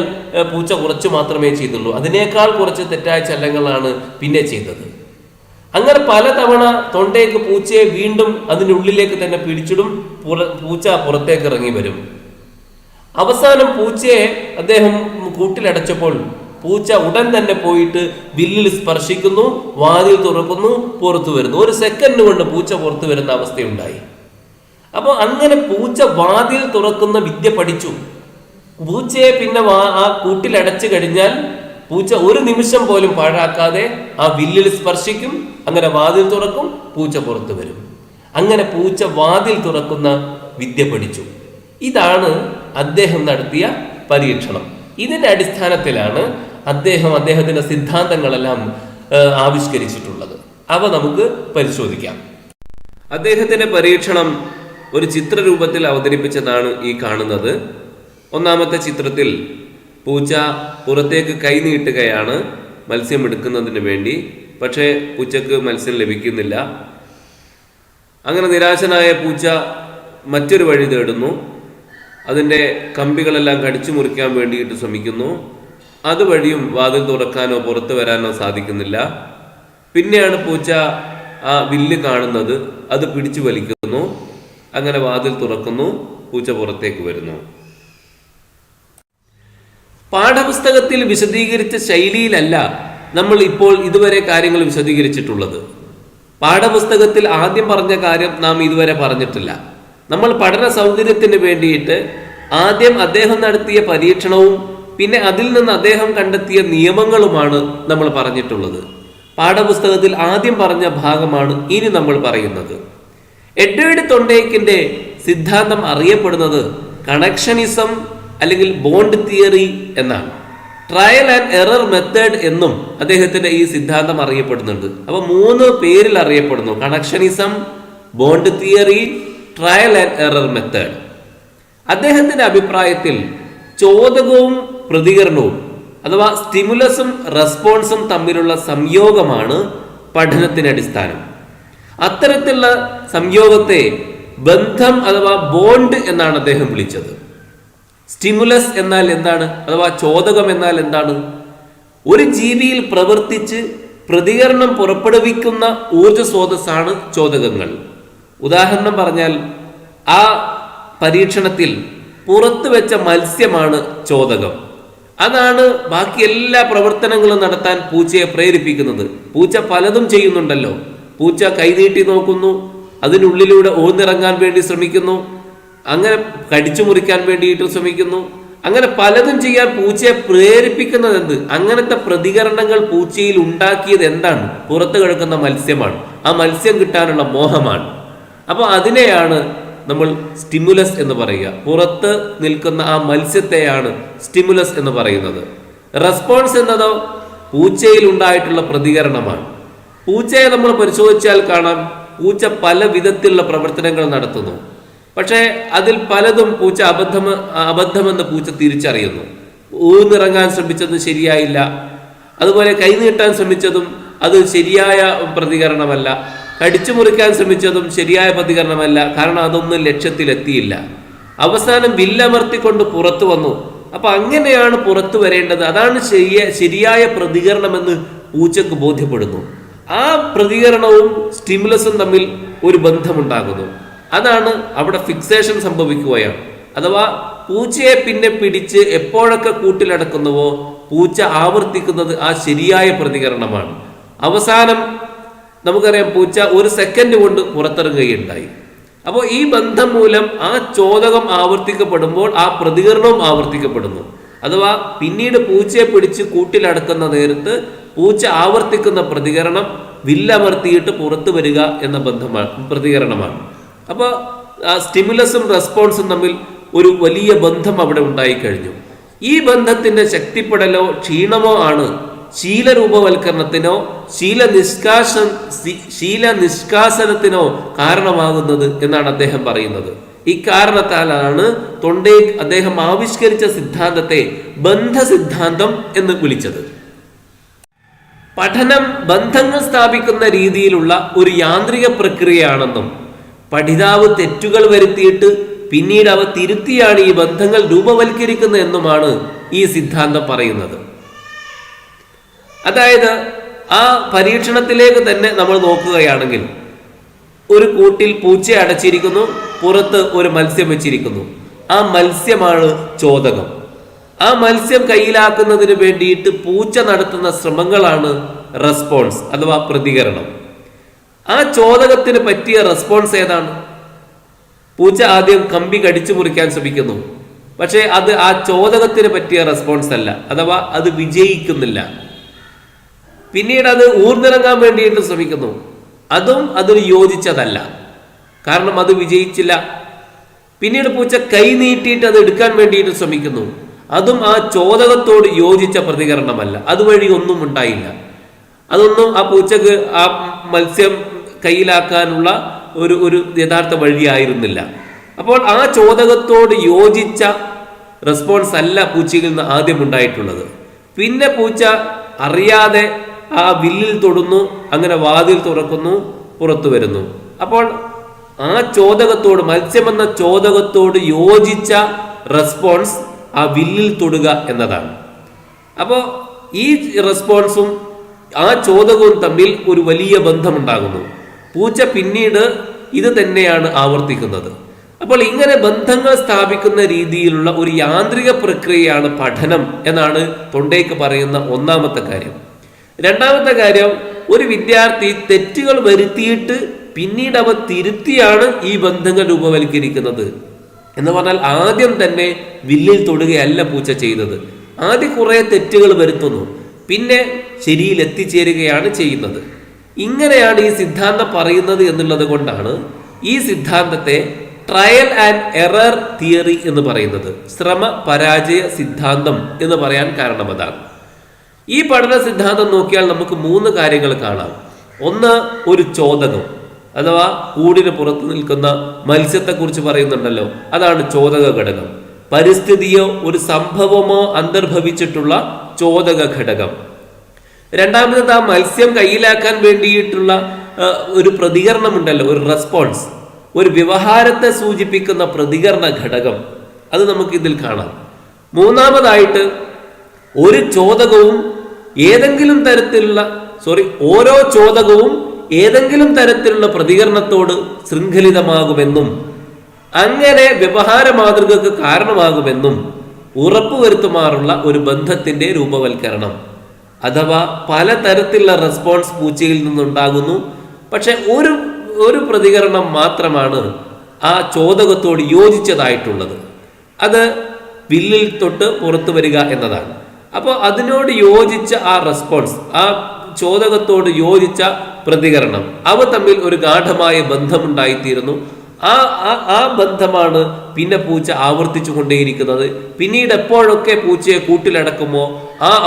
പൂച്ച കുറച്ച് മാത്രമേ ചെയ്തുള്ളൂ. അതിനേക്കാൾ കുറച്ച് തെറ്റായ ചലനങ്ങളാണ് പിന്നെ ചെയ്തത്. അങ്ങനെ പലതവണ തൊണ്ടേക്ക് പൂച്ചയെ വീണ്ടും അതിനുള്ളിലേക്ക് തന്നെ പിടിച്ചിടും, പൂച്ച പുറത്തേക്ക് ഇറങ്ങി വരും. അവസാനം പൂച്ചയെ അദ്ദേഹം കൂട്ടിലടച്ചപ്പോൾ പൂച്ച ഉടൻ തന്നെ പോയിട്ട് വില്ലിൽ സ്പർശിക്കുന്നു, വാതിൽ തുറക്കുന്നു, പുറത്തു വരുന്നു. ഒരു സെക്കൻഡ് കൊണ്ട് പൂച്ച പുറത്തു വരുന്ന അവസ്ഥയുണ്ടായി. അപ്പോൾ അങ്ങനെ പൂച്ച വാതിൽ തുറക്കുന്ന വിദ്യ പഠിച്ചു. പൂച്ചയെ പിന്നെ ആ കൂട്ടിലടച്ചു കഴിഞ്ഞാൽ പൂച്ച ഒരു നിമിഷം പോലും പാഴാക്കാതെ ആ വില്ലിൽ സ്പർശിക്കും, അങ്ങനെ വാതിൽ തുറക്കും, പൂച്ച പുറത്തു വരും. അങ്ങനെ പൂച്ച വാതിൽ തുറക്കുന്ന വിദ്യ പഠിച്ചു. ഇതാണ് അദ്ദേഹം നടത്തിയ പരീക്ഷണം. ഇതിന്റെ അടിസ്ഥാനത്തിലാണ് അദ്ദേഹത്തിന്റെ സിദ്ധാന്തങ്ങളെല്ലാം ആവിഷ്കരിച്ചിട്ടുള്ളത്. അവ നമുക്ക് പരിശോധിക്കാം. അദ്ദേഹത്തിന്റെ പരീക്ഷണം ഒരു ചിത്രരൂപത്തിൽ അവതരിപ്പിച്ചതാണ് ഈ കാണുന്നത്. ഒന്നാമത്തെ ചിത്രത്തിൽ പൂച്ച പുറത്തേക്ക് കൈ നീട്ടുകയാണ് മത്സ്യം എടുക്കുന്നതിന് വേണ്ടി. പക്ഷേ പൂച്ചക്ക് മത്സ്യം ലഭിക്കുന്നില്ല. അങ്ങനെ നിരാശനായ പൂച്ച മറ്റൊരു വഴി തേടുന്നു. അതിൻ്റെ കമ്പികളെല്ലാം കടിച്ചു മുറിക്കാൻ വേണ്ടിയിട്ട് ശ്രമിക്കുന്നു. അതുവഴിയും വാതിൽ തുറക്കാനോ പുറത്തു വരാനോ സാധിക്കുന്നില്ല. പിന്നെയാണ് പൂച്ച ആ വില്ല് കാണുന്നത്, അത് പിടിച്ചു വലിക്കുന്നു. അങ്ങനെ വാതിൽ തുറക്കുന്നു, പൂച്ച പുറത്തേക്ക് വരുന്നു. പാഠപുസ്തകത്തിൽ വിശദീകരിച്ച ശൈലിയിലല്ല നമ്മൾ ഇപ്പോൾ ഇതുവരെ കാര്യങ്ങൾ വിശദീകരിച്ചിട്ടുള്ളത്. പാഠപുസ്തകത്തിൽ ആദ്യം പറഞ്ഞ കാര്യം നാം ഇതുവരെ പറഞ്ഞിട്ടില്ല. നമ്മൾ പഠന സൗകര്യത്തിന് വേണ്ടിയിട്ട് ആദ്യം അദ്ദേഹം നടത്തിയ പരീക്ഷണവും പിന്നെ അതിൽ നിന്ന് അദ്ദേഹം കണ്ടെത്തിയ നിയമങ്ങളുമാണ് നമ്മൾ പറഞ്ഞിട്ടുള്ളത്. പാഠപുസ്തകത്തിൽ ആദ്യം പറഞ്ഞ ഭാഗമാണ് ഇനി നമ്മൾ പറയുന്നത്. എഡ്വേർഡ് തൊണ്ടേക്കിന്റെ സിദ്ധാന്തം അറിയപ്പെടുന്നത് കണക്ഷനിസം അല്ലെങ്കിൽ ബോണ്ട് തിയറി എന്നാണ്. ട്രയൽ ആൻഡ് എറർ മെത്തേഡ് എന്നും അദ്ദേഹത്തിന്റെ ഈ സിദ്ധാന്തം അറിയപ്പെടുന്നുണ്ട്. അപ്പൊ 3 പേരിൽ അറിയപ്പെടുന്നു: connectionism, bond theory, trial and error method. അദ്ദേഹത്തിന്റെ അഭിപ്രായത്തിൽ ചോദകവും പ്രതികരണവും അഥവാ സ്റ്റിമുലസും റെസ്പോൺസും തമ്മിലുള്ള സംയോഗമാണ് പഠനത്തിന് അടിസ്ഥാനം. അത്തരത്തിലുള്ള സംയോഗത്തെ ബന്ധം അഥവാ ബോണ്ട് എന്നാണ് അദ്ദേഹം വിളിച്ചത്. സ്റ്റിമുലസ് എന്നാൽ എന്താണ്, അഥവാ ചോദകം എന്നാൽ എന്താണ്? ഒരു ജീവിയിൽ പ്രവർത്തിച്ച് പ്രതികരണം പുറപ്പെടുവിക്കുന്ന ഊർജ സ്രോതസ്സാണ് ചോദകങ്ങൾ. ഉദാഹരണം പറഞ്ഞാൽ ആ പരീക്ഷണത്തിൽ പുറത്തു വെച്ച മത്സ്യമാണ് ചോദകം. അതാണ് ബാക്കി എല്ലാ പ്രവർത്തനങ്ങളും നടത്താൻ പൂച്ചയെ പ്രേരിപ്പിക്കുന്നത്. പൂച്ച പലതും ചെയ്യുന്നുണ്ടല്ലോ. പൂച്ച കൈനീട്ടി നോക്കുന്നു, അതിനുള്ളിലൂടെ ഊർന്നിറങ്ങാൻ വേണ്ടി ശ്രമിക്കുന്നു, അങ്ങനെ കടിച്ചു മുറിക്കാൻ വേണ്ടിയിട്ട് ശ്രമിക്കുന്നു. അങ്ങനെ പലതും ചെയ്യാൻ പൂച്ചയെ പ്രേരിപ്പിക്കുന്നത് എന്ത്? അങ്ങനത്തെ പ്രതികരണങ്ങൾ പൂച്ചയിൽ ഉണ്ടാക്കിയത് എന്താണ്? പുറത്ത് കിടക്കുന്ന മത്സ്യമാണ്. ആ മത്സ്യം കിട്ടാനുള്ള മോഹമാണ്. അപ്പോൾ അതിനെയാണ് നമ്മൾ സ്റ്റിമുലസ് എന്ന് പറയുക. പുറത്ത് നിൽക്കുന്ന ആ മത്സ്യത്തെയാണ് സ്റ്റിമുലസ് എന്ന് പറയുന്നത്. റെസ്പോൺസ് എന്നതോ പൂച്ചയിൽ ഉണ്ടായിട്ടുള്ള പ്രതികരണമാണ്. പൂച്ചയെ നമ്മൾ പരിശോധിച്ചാൽ കാണാം, പൂച്ച പല വിധത്തിലുള്ള പ്രവർത്തനങ്ങൾ നടത്തുന്നു. പക്ഷേ അതിൽ പലതും പൂച്ച അബദ്ധമെന്ന് പൂച്ച തിരിച്ചറിയുന്നു. ഊന്നിറങ്ങാൻ ശ്രമിച്ചത് ശരിയായില്ല, അതുപോലെ കൈനീട്ടാൻ ശ്രമിച്ചതും അത് ശരിയായ പ്രതികരണമല്ല, കടിച്ചു മുറിക്കാൻ ശ്രമിച്ചതും ശരിയായ പ്രതികരണമല്ല, കാരണം അതൊന്നും ലക്ഷ്യത്തിലെത്തിയില്ല. അവസാനം വില്ലമർത്തിക്കൊണ്ട് പുറത്തു വന്നു. അപ്പൊ അങ്ങനെയാണ് പുറത്തു വരേണ്ടത്, അതാണ് ശരിയായ പ്രതികരണമെന്ന് പൂച്ചക്ക് ബോധ്യപ്പെടുന്നു. ആ പ്രതികരണവും സ്റ്റിമുലസും തമ്മിൽ ഒരു ബന്ധമുണ്ടാകുന്നു. അതാണ് അവിടെ ഫിക്സേഷൻ സംഭവിക്കുകയാണ്. അഥവാ പൂച്ചയെ പിന്നെ പിടിച്ച് എപ്പോഴൊക്കെ കൂട്ടിലടക്കുന്നുവോ പൂച്ച ആവർത്തിക്കുന്നത് ആ ശരിയായ പ്രതികരണമാണ്. അവസാനം നമുക്കറിയാം പൂച്ച 1 സെക്കൻഡ് കൊണ്ട് പുറത്തിറങ്ങുകയുണ്ടായി. അപ്പോൾ ഈ ബന്ധം മൂലം ആ ചോദകം ആവർത്തിക്കപ്പെടുമ്പോൾ ആ പ്രതികരണവും ആവർത്തിക്കപ്പെടുന്നു. അഥവാ പിന്നീട് പൂച്ചയെ പിടിച്ച് കൂട്ടിലടക്കുന്ന നേരത്ത് പൂച്ച ആവർത്തിക്കുന്ന പ്രതികരണം വില്ലമർത്തിയിട്ട് പുറത്തു വരിക എന്ന പ്രതികരണമാണ്. അപ്പോൾ സ്റ്റിമുലസും റെസ്പോൺസും തമ്മിൽ ഒരു വലിയ ബന്ധം അവിടെ ഉണ്ടായിക്കഴിഞ്ഞു. ഈ ബന്ധത്തിന്റെ ശക്തിപ്പെടലോ ക്ഷീണമോ ആണ് ശീലരൂപവൽക്കരണത്തിനോ ശീലനിഷ്കാസനത്തിനോ കാരണമാകുന്നത് എന്നാണ് അദ്ദേഹം പറയുന്നത്. ഇക്കാരണത്താലാണ് തൊണ്ടേക്ക് അദ്ദേഹം ആവിഷ്കരിച്ച സിദ്ധാന്തത്തെ ബന്ധസിദ്ധാന്തം എന്ന് വിളിച്ചത്. പഠനം ബന്ധങ്ങൾ സ്ഥാപിക്കുന്ന രീതിയിലുള്ള ഒരു യാന്ത്രിക പ്രക്രിയയാണെന്നും പഠിതാവ് തെറ്റുകൾ വരുത്തിയിട്ട് പിന്നീട് അവ തിരുത്തിയാണ് ഈ ബന്ധങ്ങൾ രൂപവൽക്കരിക്കുന്നത് എന്നുമാണ് ഈ സിദ്ധാന്തം പറയുന്നത്. അതായത് ആ പരീക്ഷണത്തിലേക്ക് തന്നെ നമ്മൾ നോക്കുകയാണെങ്കിൽ, ഒരു കൂട്ടിൽ പൂച്ചയെ അടച്ചിരിക്കുന്നു, പുറത്ത് ഒരു മത്സ്യം വെച്ചിരിക്കുന്നു. ആ മത്സ്യമാണ് ചോദകം. ആ മത്സ്യം കയ്യിലാക്കുന്നതിന് വേണ്ടിയിട്ട് പൂച്ച നടത്തുന്ന ശ്രമങ്ങളാണ് റെസ്പോൺസ് അഥവാ പ്രതികരണം. ആ ചോദകത്തിന് പറ്റിയ റെസ്പോൺസ് ഏതാണ്? പൂച്ച ആദ്യം കമ്പി കടിച്ചു മുറിക്കാൻ ശ്രമിക്കുന്നു, പക്ഷേ അത് ആ ചോദകത്തിന് പറ്റിയ റെസ്പോൺസ് അല്ല, അഥവാ അത് വിജയിക്കുന്നില്ല. പിന്നീട് അത് ഊർന്നിറങ്ങാൻ വേണ്ടിയിട്ട് ശ്രമിക്കുന്നു, അതും അതിന് യോജിച്ചതല്ല, കാരണം അത് വിജയിച്ചില്ല. പിന്നീട് പൂച്ച കൈ നീട്ടിയിട്ട് അത് എടുക്കാൻ വേണ്ടിയിട്ട് ശ്രമിക്കുന്നു, അതും ആ ചോദകത്തോട് യോജിച്ച പ്രതികരണമല്ല, അതുവഴി ഒന്നും ഉണ്ടായില്ല. അതൊന്നും ആ പൂച്ചക്ക് ആ മത്സ്യം കയ്യിലാക്കാനുള്ള ഒരു യഥാർത്ഥ വഴിയായിരുന്നില്ല. അപ്പോൾ ആ ചോദകത്തോട് യോജിച്ച റെസ്പോൺസ് അല്ല പൂച്ചയിൽ നിന്ന് ആദ്യം ഉണ്ടായിട്ടുള്ളത്. പിന്നെ പൂച്ച അറിയാതെ ആ വില്ലിൽ തൊടുന്നു, അങ്ങനെ വാതിൽ തുറക്കുന്നു, പുറത്തു വരുന്നു. അപ്പോൾ ആ ചോദകത്തോട്, മത്സ്യമെന്ന ചോദകത്തോട് യോജിച്ച റെസ്പോൺസ് ആ വില്ലിൽ തൊടുക എന്നതാണ്. അപ്പോൾ ഈ റെസ്പോൺസും ആ ചോദകവും തമ്മിൽ ഒരു വലിയ ബന്ധമുണ്ടാകുന്നു. പൂച്ച പിന്നീട് ഇത് തന്നെയാണ് ആവർത്തിക്കുന്നത്. അപ്പോൾ ഇങ്ങനെ ബന്ധങ്ങൾ സ്ഥാപിക്കുന്ന രീതിയിലുള്ള ഒരു യാന്ത്രിക പ്രക്രിയയാണ് പഠനം എന്നാണ് തൊണ്ടേക്ക് പറയുന്ന ഒന്നാമത്തെ കാര്യം. രണ്ടാമത്തെ കാര്യം, ഒരു വിദ്യാർത്ഥി തെറ്റുകൾ വരുത്തിയിട്ട് പിന്നീട് അവ തിരുത്തിയാണ് ഈ ബന്ധങ്ങൾ രൂപവൽക്കരിക്കുന്നത് എന്ന് പറഞ്ഞാൽ, ആദ്യം തന്നെ വില്ലിൽ തൊടുകയല്ല പൂച്ച ചെയ്തത്. ആദ്യം കുറെ തെറ്റുകൾ വരുത്തുന്നു, പിന്നെ ശരിയിൽ എത്തിച്ചേരുകയാണ് ചെയ്യുന്നത്. ഇങ്ങനെയാണ് ഈ സിദ്ധാന്തം പറയുന്നത് എന്നുള്ളത് കൊണ്ടാണ് ഈ സിദ്ധാന്തത്തെ ട്രയൽ ആൻഡ് എറർ തിയറി എന്ന് പറയുന്നത്. ശ്രമ പരാജയ സിദ്ധാന്തം എന്ന് പറയാൻ കാരണം അതാണ്. ഈ പഠന സിദ്ധാന്തം നോക്കിയാൽ നമുക്ക് 3 കാര്യങ്ങൾ കാണാം. ഒന്ന്, ഒരു ചോദകം അഥവാ കൂടിന് പുറത്തു നിൽക്കുന്ന മത്സ്യത്തെക്കുറിച്ച് പറയുന്നുണ്ടല്ലോ, അതാണ് ചോദക ഘടകം. പരിസ്ഥിതിയോ ഒരു സംഭവമോ അന്തർഭവിച്ചിട്ടുള്ള ചോദക ഘടകം. രണ്ടാമത്, ആ മത്സ്യം കയ്യിലാക്കാൻ വേണ്ടിയിട്ടുള്ള ഒരു പ്രതികരണമുണ്ടല്ലോ, ഒരു റെസ്പോൺസ്, ഒരു വ്യവഹാരത്തെ സൂചിപ്പിക്കുന്ന പ്രതികരണ ഘടകം, അത് നമുക്ക് ഇതിൽ കാണാം. മൂന്നാമതായിട്ട്, ഒരു ചോദകവും ഏതെങ്കിലും തരത്തിലുള്ള ഓരോ ചോദകവും ഏതെങ്കിലും തരത്തിലുള്ള പ്രതികരണത്തോട് ശൃംഖലിതമാകുമെന്നും അങ്ങനെ വ്യവഹാര മാതൃകക്ക് കാരണമാകുമെന്നും ഉറപ്പുവരുത്തുമാറുള്ള ഒരു ബന്ധത്തിന്റെ രൂപവൽക്കരണം. അഥവാ പലതരത്തിലുള്ള റെസ്പോൺസ് പൂച്ചയിൽ നിന്നുണ്ടാകുന്നു, പക്ഷെ ഒരു പ്രതികരണം മാത്രമാണ് ആ ചോദകത്തോട് യോജിച്ചതായിട്ടുള്ളത്. അത് വില്ലിൽ തൊട്ട് പുറത്തു വരിക എന്നതാണ്. അപ്പോൾ അതിനോട് യോജിച്ച ആ റെസ്പോൺസ്, ആ ചോദകത്തോട് യോജിച്ച പ്രതികരണം, അവ തമ്മിൽ ഒരു ഗാഢമായ ബന്ധമുണ്ടായിത്തീരുന്നു. ആ ബന്ധമാണ് പിന്നെ പൂച്ച ആവർത്തിച്ചു കൊണ്ടേയിരിക്കുന്നത്. പിന്നീട് എപ്പോഴൊക്കെ പൂച്ചയെ കൂട്ടിലടക്കുമോ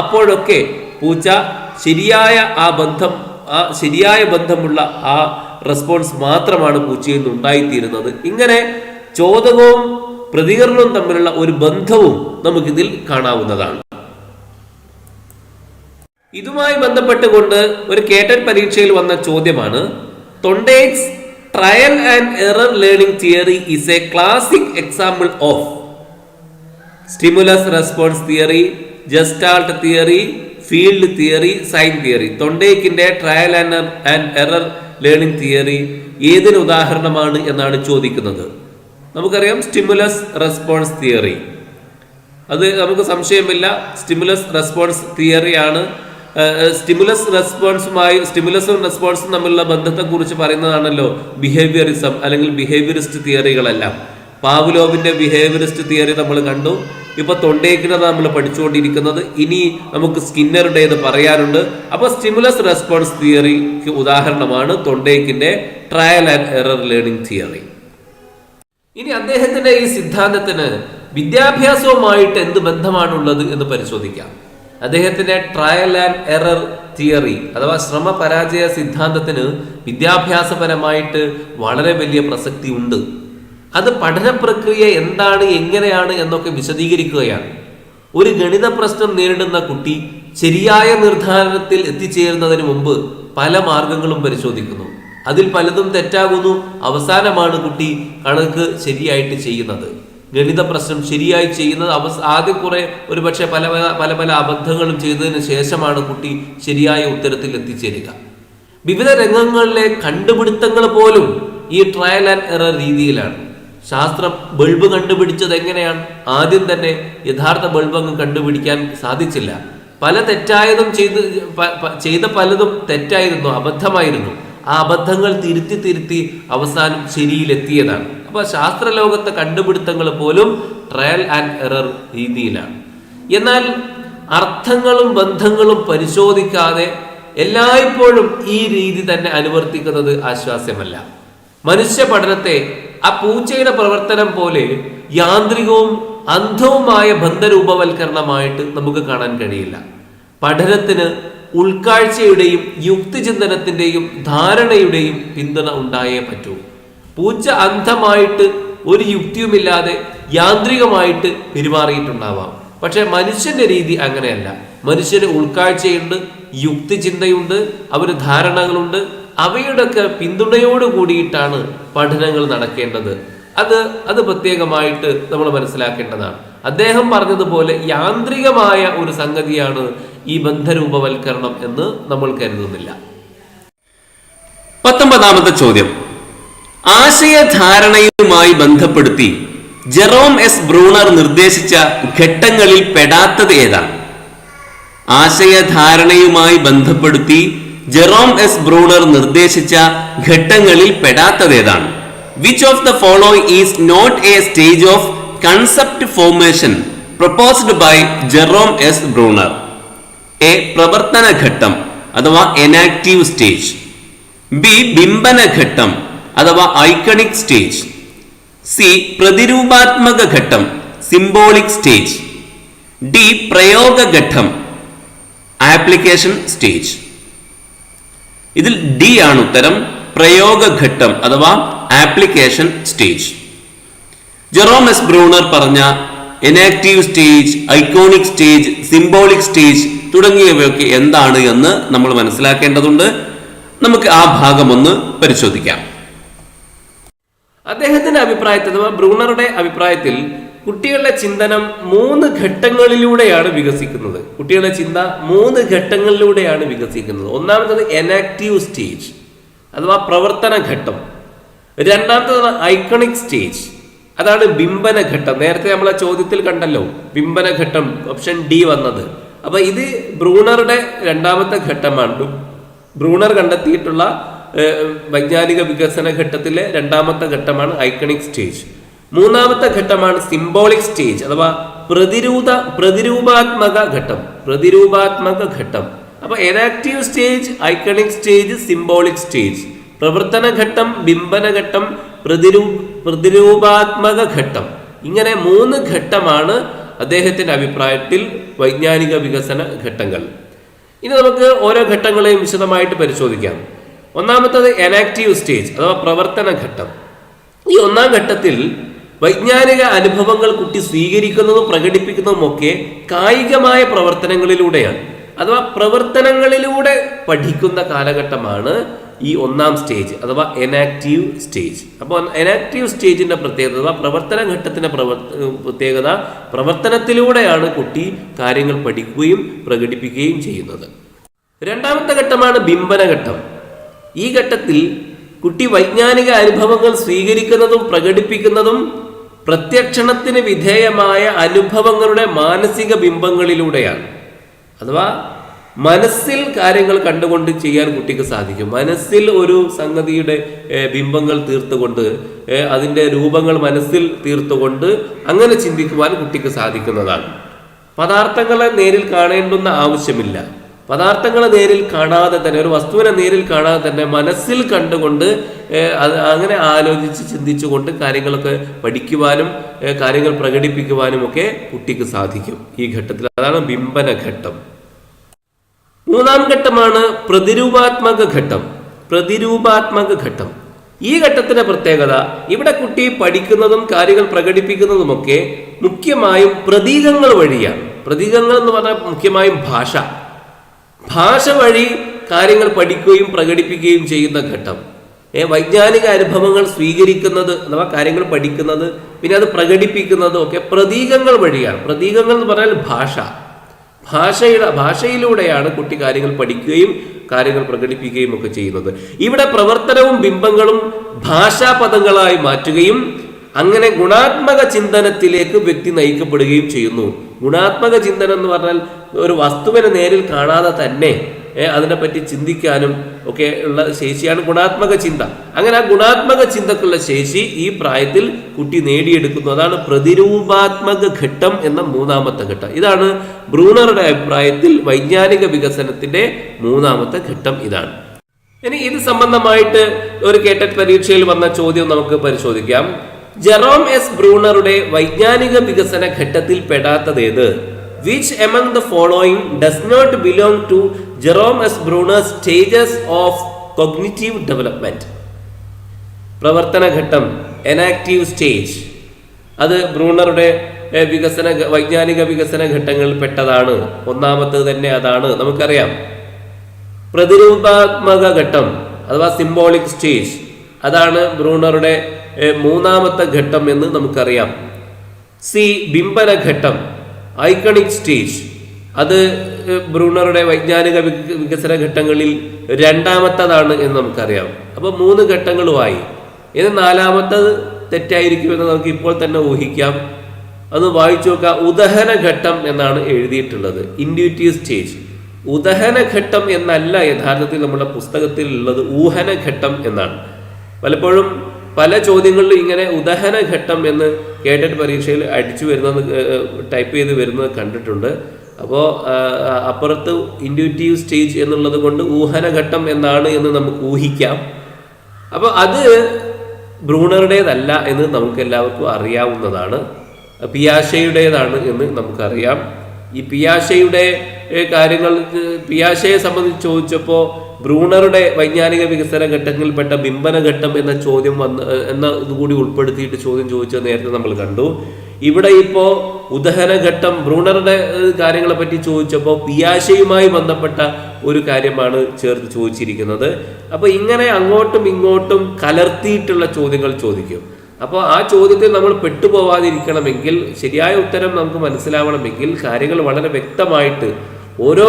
അപ്പോഴൊക്കെ പൂച്ച ശരിയായ ബന്ധമുള്ള ആ റെസ്പോൺസ് മാത്രമാണ് പൂച്ചയിൽ നിന്ന് ഉണ്ടായിത്തീരുന്നത്. ഇങ്ങനെ ചോദകവും പ്രതികരണവും തമ്മിലുള്ള ഒരു ബന്ധവും നമുക്കിതിൽ കാണാവുന്നതാണ്. ഇതുമായി ബന്ധപ്പെട്ടുകൊണ്ട് ഒരു കേട്ടറ്റ് പരീക്ഷയിൽ വന്ന ചോദ്യമാണ്, Thorndike's trial and error learning theory is a classic example of stimulus response theory, gestalt theory, field theory, sign theory. തൊണ്ടേക്കിന്റെ trial and error learning theory ഏതിന് ഉദാഹരണമാണ് എന്നാണ് ചോദിക്കുന്നത്. നമുക്കറിയാം സ്റ്റിമുലസ് റെസ്പോൺസ് തിയറി. അത് നമുക്ക് സംശയമില്ല, സ്റ്റിമുലസ് റെസ്പോൺസ് തിയറിയാണ്. സ്റ്റിമുലസും റെസ്പോൺസും തമ്മിലുള്ള ബന്ധത്തെക്കുറിച്ച് പറയുന്നതാണല്ലോ ബിഹേവിയറിസം അല്ലെങ്കിൽ ബിഹേവിയറിസ്റ്റ് തിയറികളെല്ലാം. പാവ്ലോവിന്റെ ബിഹേവിയറിസ്റ്റ് തിയറി നമ്മൾ കണ്ടു. ഇപ്പൊ തൊണ്ടേക്കിനത് നമ്മൾ പഠിച്ചുകൊണ്ടിരിക്കുന്നത്. ഇനി നമുക്ക് സ്കിന്നറുടേത് പറയാനുണ്ട്. അപ്പൊ സ്റ്റിമുലസ് റെസ്പോൺസ് തിയറിക്ക് ഉദാഹരണമാണ് തൊണ്ടേക്കിന്റെ trial and error learning theory. ഇനി അദ്ദേഹത്തിന്റെ ഈ സിദ്ധാന്തത്തിന് വിദ്യാഭ്യാസവുമായിട്ട് എന്ത് ബന്ധമാണുള്ളത് എന്ന് പരിശോധിക്കാം. അദ്ദേഹത്തിന്റെ ട്രയൽ ആൻഡ് എറർ തിയറി അഥവാ ശ്രമ പരാജയ സിദ്ധാന്തത്തിന് വിദ്യാഭ്യാസപരമായിട്ട് വളരെ വലിയ പ്രസക്തി ഉണ്ട്. അത് പഠന പ്രക്രിയ എന്താണ്, എങ്ങനെയാണ് എന്നൊക്കെ വിശദീകരിക്കുകയാണ്. ഒരു ഗണിത പ്രശ്നം നേരിടുന്ന കുട്ടി ശരിയായ നിർദ്ധാരണത്തിൽ എത്തിച്ചേരുന്നതിന് മുമ്പ് പല മാർഗങ്ങളും പരിശോധിക്കുന്നു. അതിൽ പലതും തെറ്റാകുന്നു. അവസാനമാണ് കുട്ടി കണക്ക് ശരിയായിട്ട് ചെയ്യുന്നത്. ഗണിത പ്രശ്നം ശരിയായി ചെയ്യുന്നത് ആദ്യം ഒരുപക്ഷെ പല പല അബദ്ധങ്ങളും ചെയ്തതിന് ശേഷമാണ് കുട്ടി ശരിയായ ഉത്തരത്തിൽ എത്തിച്ചേരുക. വിവിധ രംഗങ്ങളിലെ കണ്ടുപിടുത്തങ്ങൾ പോലും ഈ ട്രയൽ ആൻഡ് എറർ രീതിയിലാണ്. ശാസ്ത്രം ബൾബ് കണ്ടുപിടിച്ചത് എങ്ങനെയാണ്? ആദ്യം തന്നെ യഥാർത്ഥ ബൾബ് അങ്ങ് കണ്ടുപിടിക്കാൻ സാധിച്ചില്ല. പല തെറ്റായതും ചെയ്ത പലതും തെറ്റായിരുന്നു, അബദ്ധമായിരുന്നു. ആ അബദ്ധങ്ങൾ തിരുത്തി അവസാനം ശരിയിലെത്തിയതാണ്. അപ്പൊ ശാസ്ത്രലോകത്തെ കണ്ടുപിടുത്തങ്ങൾ പോലും ട്രയൽ ആൻഡ് എറർ രീതിയിലാണ്. എന്നാൽ അർത്ഥങ്ങളും ബന്ധങ്ങളും പരിശോധിക്കാതെ എല്ലായ്പ്പോഴും ഈ രീതി തന്നെ അനുവർത്തിക്കുന്നത് ആശ്വാസ്യമല്ല. മനുഷ്യ പഠനത്തെ ആ പൂച്ചയുടെ പ്രവർത്തനം പോലെ യാന്ത്രികവും അന്ധവുമായ ബന്ധരൂപവൽക്കരണമായിട്ട് നമുക്ക് കാണാൻ കഴിയില്ല. പഠനത്തിന് ഉൾക്കാഴ്ചയുടെയും യുക്തിചിന്തനത്തിന്റെയും ധാരണയുടെയും പിന്തുണ ഉണ്ടായേ പറ്റൂ. പൂച്ച അന്ധമായിട്ട് ഒരു യുക്തിയുമില്ലാതെ യാന്ത്രികമായിട്ട് പെരുമാറിയിട്ടുണ്ടാവാം. പക്ഷെ മനുഷ്യന്റെ രീതി അങ്ങനെയല്ല. മനുഷ്യന് ഉൾക്കാഴ്ചയുണ്ട്, യുക്തിചിന്തയുണ്ട്, അവന് ധാരണകളുണ്ട്. അവയുടെയൊക്കെ പിന്തുണയോട് കൂടിയിട്ടാണ് പഠനങ്ങൾ നടക്കേണ്ടത്. അത് പ്രത്യേകമായിട്ട് നമ്മൾ മനസ്സിലാക്കേണ്ടതാണ്. അദ്ദേഹം പറഞ്ഞതുപോലെ യാന്ത്രികമായ ഒരു സംഗതിയാണ് ഈ ബന്ധരൂപവൽക്കരണം എന്ന് നമ്മൾ കരുതുന്നില്ല. 19ാമത്തെ ചോദ്യം, ആശയധാരണയുമായി ബന്ധപ്പെടുത്തി ജെറോം എസ് ബ്രൂണർ നിർദ്ദേശിച്ച ഘട്ടങ്ങളിൽ പെടാത്തത് ഏതാണ്? ആശയധാരണയുമായി ബന്ധപ്പെടുത്തി ജെറോം എസ് ബ്രൂണർ നിർദ്ദേശിച്ച ഘട്ടങ്ങളിൽ പെടാത്തത് ഏതാണ്? Which of the following is not a stage of concept formation proposed by Jerome S Bruner? A. പ്രവർത്തന ഘട്ടം അഥവാ എനാക്റ്റീവ് സ്റ്റേജ്. ബി. ബിംബന ഘട്ടം അഥവാ ഐക്കണിക് സ്റ്റേജ്. സി. പ്രതിരൂപാത്മക ഘട്ടം സിംബോളിക് സ്റ്റേജ്. ഡി. പ്രയോഗ ഘട്ടം ആപ്ലിക്കേഷൻ സ്റ്റേജ്. ഇതിൽ ഡി ആണ് ഉത്തരം, പ്രയോഗ ഘട്ടം അഥവാ application stage. Jerome S Bruner പറഞ്ഞ enactive stage, iconic stage, symbolic stage തുടങ്ങിയവയൊക്കെ എന്താണ് എന്ന് നമ്മൾ മനസ്സിലാക്കേണ്ടതുണ്ട്. നമുക്ക് ആ ഭാഗം ഒന്ന് പരിശോധിക്കാം. അദ്ദേഹത്തിന്റെ അഭിപ്രായത്തിൽ അഥവാ ബ്രൂണറുടെ അഭിപ്രായത്തിൽ കുട്ടികളുടെ ചിന്തനം 3 ഘട്ടങ്ങളിലൂടെയാണ് വികസിക്കുന്നത്. കുട്ടികളുടെ ചിന്ത 3 ഘട്ടങ്ങളിലൂടെയാണ് വികസിക്കുന്നത്. ഒന്നാമത്തത് എനാക്റ്റീവ് സ്റ്റേജ് അഥവാ പ്രവർത്തന ഘട്ടം. രണ്ടാമത്തത് ഐക്കണിക് സ്റ്റേജ്, അതാണ് ബിംബന ഘട്ടം. നേരത്തെ നമ്മളെ ചോദ്യത്തിൽ കണ്ടല്ലോ ബിംബന ഘട്ടം, ഓപ്ഷൻ ഡി വന്നത്. അപ്പൊ ഇത് ബ്രൂണറുടെ രണ്ടാമത്തെ ഘട്ടമാണ്. ബ്രൂണർ കണ്ടെത്തിയിട്ടുള്ള വൈജ്ഞാനിക വികസന ഘട്ടത്തിലെ രണ്ടാമത്തെ ഘട്ടമാണ് ഐക്കണിക് സ്റ്റേജ്. മൂന്നാമത്തെ ഘട്ടമാണ് സിംബോളിക് സ്റ്റേജ് അഥവാ പ്രതിരൂപാത്മക ഘട്ടം. അപ്പൊ enactive stage, iconic stage, symbolic stage. പ്രവർത്തന ഘട്ടം, ബിംബന ഘട്ടം, പ്രതിരൂപാത്മക ഘട്ടം. ഇങ്ങനെ 3 ഘട്ടമാണ് അദ്ദേഹത്തിന്റെ അഭിപ്രായത്തിൽ വൈജ്ഞാനിക വികസന ഘട്ടങ്ങൾ. ഇനി നമുക്ക് ഓരോ ഘട്ടങ്ങളെയും വിശദമായിട്ട് പരിശോധിക്കാം. ഒന്നാമത്തത് എനാക്റ്റീവ് സ്റ്റേജ് അഥവാ പ്രവർത്തന ഘട്ടം. ഈ 1ാം ഘട്ടത്തിൽ വൈജ്ഞാനിക അനുഭവങ്ങൾ കുട്ടി സ്വീകരിക്കുന്നതും പ്രകടിപ്പിക്കുന്നതും ഒക്കെ കായികമായ പ്രവർത്തനങ്ങളിലൂടെയാണ്. അഥവാ പ്രവർത്തനങ്ങളിലൂടെ പഠിക്കുന്ന കാലഘട്ടമാണ് ഈ ഒന്നാം സ്റ്റേജ് അഥവാ എനാക്റ്റീവ് സ്റ്റേജ്. അപ്പോൾ എനാക്റ്റീവ് സ്റ്റേജിന്റെ പ്രത്യേകത, പ്രവർത്തന ഘട്ടത്തിന്റെ പ്രത്യേകത, പ്രവർത്തനത്തിലൂടെയാണ് കുട്ടി കാര്യങ്ങൾ പഠിക്കുകയും പ്രകടിപ്പിക്കുകയും ചെയ്യുന്നത്. രണ്ടാമത്തെ ഘട്ടമാണ് ബിംബന ഘട്ടം. ഈ ഘട്ടത്തിൽ കുട്ടി വൈജ്ഞാനിക അനുഭവങ്ങൾ സ്വീകരിക്കുന്നതും പ്രകടിപ്പിക്കുന്നതും പ്രത്യക്ഷണത്തിന് വിധേയമായ അനുഭവങ്ങളുടെ മാനസിക ബിംബങ്ങളിലൂടെയാണ്. അഥവാ മനസ്സിൽ കാര്യങ്ങൾ കണ്ടുകൊണ്ട് ചെയ്യാൻ കുട്ടിക്ക് സാധിക്കും. മനസ്സിൽ ഒരു സംഗതിയുടെ ബിംബങ്ങൾ തീർത്തുകൊണ്ട്, അതിൻ്റെ രൂപങ്ങൾ മനസ്സിൽ തീർത്തുകൊണ്ട് അങ്ങനെ ചിന്തിക്കുവാൻ കുട്ടിക്ക് സാധിക്കുന്നതാണ്. പദാർത്ഥങ്ങളെ നേരിൽ കാണേണ്ടുന്ന ആവശ്യമില്ല. പദാർത്ഥങ്ങളെ നേരിൽ കാണാതെ തന്നെ, ഒരു വസ്തുവിനെ നേരിൽ കാണാതെ തന്നെ മനസ്സിൽ കണ്ടുകൊണ്ട് അങ്ങനെ ആലോചിച്ച് ചിന്തിച്ചുകൊണ്ട് കാര്യങ്ങളൊക്കെ പഠിക്കുവാനും കാര്യങ്ങൾ പ്രകടിപ്പിക്കുവാനും ഒക്കെ കുട്ടിക്ക് സാധിക്കും ഈ ഘട്ടത്തിൽ. അതാണ് ബിംബന ഘട്ടം. മൂന്നാം ഘട്ടമാണ് പ്രതിരൂപാത്മക ഘട്ടം. പ്രതിരൂപാത്മക ഘട്ടം. ഈ ഘട്ടത്തിന്റെ പ്രത്യേകത, ഇവിടെ കുട്ടി പഠിക്കുന്നതും കാര്യങ്ങൾ പ്രകടിപ്പിക്കുന്നതുമൊക്കെ മുഖ്യമായും പ്രതീകങ്ങൾ വഴിയാണ്. പ്രതീകങ്ങൾ എന്ന് പറഞ്ഞാൽ മുഖ്യമായും ഭാഷ വഴി കാര്യങ്ങൾ പഠിക്കുകയും പ്രകടിപ്പിക്കുകയും ചെയ്യുന്ന ഘട്ടം. വൈജ്ഞാനിക അനുഭവങ്ങൾ സ്വീകരിക്കുന്നത് അഥവാ കാര്യങ്ങൾ പഠിക്കുന്നത് പിന്നെ അത് പ്രകടിപ്പിക്കുന്നതും ഒക്കെ പ്രതീകങ്ങൾ വഴിയാണ്. പ്രതീകങ്ങൾ എന്ന് പറഞ്ഞാൽ ഭാഷയിലൂടെയാണ് കുട്ടി കാര്യങ്ങൾ പഠിക്കുകയും കാര്യങ്ങൾ പ്രകടിപ്പിക്കുകയും ഒക്കെ ചെയ്യുന്നത്. ഇവിടെ പ്രവർത്തനവും ബിംബങ്ങളും ഭാഷാപദങ്ങളായി മാറ്റുകയും അങ്ങനെ ഗുണാത്മക ചിന്തനത്തിലേക്ക് വ്യക്തി നയിക്കപ്പെടുകയും ചെയ്യുന്നു. ഗുണാത്മക ചിന്തനം എന്ന് പറഞ്ഞാൽ ഒരു വസ്തുവിനെ നേരിൽ കാണാതെ തന്നെ അതിനെപ്പറ്റി ചിന്തിക്കാനും ഒക്കെ ഉള്ള ശേഷിയാണ് ഗുണാത്മക ചിന്ത. അങ്ങനെ ആ ഗുണാത്മക ചിന്തക്കുള്ള ശേഷി ഈ പ്രായത്തിൽ കുട്ടി നേടിയെടുക്കുന്നു. അതാണ് പ്രതിരൂപാത്മക ഘട്ടം എന്ന മൂന്നാമത്തെ ഘട്ടം. ഇതാണ് ബ്രൂണറുടെ അഭിപ്രായത്തിൽ വൈജ്ഞാനിക വികസനത്തിന്റെ മൂന്നാമത്തെ ഘട്ടം ഇതാണ്. ഇനി ഇത് സംബന്ധമായിട്ട് ഒരു കേട്ടറ്റ് പരീക്ഷയിൽ വന്ന ചോദ്യം നമുക്ക് പരിശോധിക്കാം. ജെറോം എസ് ബ്രൂണറുടെ വൈജ്ഞാനിക വികസന ഘട്ടത്തിൽ പെടാത്തതേത്? Which among the following does not belong to Jerome S. Bruner's stages of cognitive development? പ്രവർത്തന ഘട്ടം, എനാക്റ്റീവ് സ്റ്റേജ്, അത് ബ്രൂണറുടെ വൈജ്ഞാനിക വികസന ഘട്ടങ്ങളിൽ പെട്ടതാണ്. ഒന്നാമത്തേത് തന്നെ അതാണ്, നമുക്കറിയാം. പ്രതിരൂപാത്മക ഘട്ടം അഥവാ സിംബോളിക് സ്റ്റേജ്, അതാണ് ബ്രൂണറുടെ മൂന്നാമത്തെ ഘട്ടം എന്ന് നമുക്കറിയാം. ബിംബന ഘട്ടം, ഐക്കണിക് സ്റ്റേജ്, അത് ബ്രൂണറുടെ വൈജ്ഞാനിക വികസന ഘട്ടങ്ങളിൽ രണ്ടാമത്തതാണ് എന്ന് നമുക്കറിയാം. അപ്പൊ 3 ഘട്ടങ്ങളുമായി. ഇത് 4ാമത്തത് തെറ്റായിരിക്കുമെന്ന് നമുക്ക് ഇപ്പോൾ തന്നെ ഊഹിക്കാം. അത് വായിച്ചു നോക്കാം. ഉദഹന ഘട്ടം എന്നാണ് എഴുതിയിട്ടുള്ളത്, ഇൻഡ്യൂറ്റീവ് സ്റ്റേജ്. ഉദഹന ഘട്ടം എന്നല്ല യഥാർത്ഥത്തിൽ നമ്മുടെ പുസ്തകത്തിൽ ഉള്ളത്, ഊഹന ഘട്ടം എന്നാണ്. പലപ്പോഴും പല ചോദ്യങ്ങളിലും ഇങ്ങനെ ഉദഹന ഘട്ടം എന്ന് കേട്ടറ്റ് പരീക്ഷയിൽ അടിച്ചു വരുന്നത്, ടൈപ്പ് ചെയ്ത് വരുന്നത് കണ്ടിട്ടുണ്ട്. അപ്പോൾ അപ്പുറത്ത് ഇൻഡ്യൂറ്റീവ് സ്റ്റേജ് എന്നുള്ളത് കൊണ്ട് ഊഹന ഘട്ടം എന്നാണ് എന്ന് നമുക്ക് ഊഹിക്കാം. അപ്പോൾ അത് ബ്രൂണറുടേതല്ല എന്ന് നമുക്ക് എല്ലാവർക്കും അറിയാവുന്നതാണ്, പിയാഷെയുടേതാണ് എന്ന് നമുക്കറിയാം. ഈ പിയാഷെയുടെ കാര്യങ്ങൾ, പിയാഷയെ സംബന്ധിച്ച് ചോദിച്ചപ്പോൾ ബ്രൂണറുടെ വൈജ്ഞാനിക വികസന ഘട്ടങ്ങളിൽപ്പെട്ട ബിംബന ഘട്ടം എന്ന ചോദ്യം എന്ന ഇതുകൂടി ഉൾപ്പെടുത്തിയിട്ട് ചോദ്യം ചോദിച്ചത് നേരത്തെ നമ്മൾ കണ്ടു. ഇവിടെ ഇപ്പോൾ ഉദഹന ഘട്ടം, ബ്രൂണറുടെ കാര്യങ്ങളെ പറ്റി ചോദിച്ചപ്പോൾ പിയാഷയുമായി ബന്ധപ്പെട്ട ഒരു കാര്യമാണ് ചേർത്ത് ചോദിച്ചിരിക്കുന്നത്. അപ്പോൾ ഇങ്ങനെ അങ്ങോട്ടും ഇങ്ങോട്ടും കലർത്തിയിട്ടുള്ള ചോദ്യങ്ങൾ ചോദിക്കും. അപ്പോൾ ആ ചോദ്യത്തിൽ നമ്മൾ പെട്ടുപോവാതിരിക്കണമെങ്കിൽ, ശരിയായ ഉത്തരം നമുക്ക് മനസ്സിലാവണമെങ്കിൽ കാര്യങ്ങൾ വളരെ വ്യക്തമായിട്ട് ഓരോ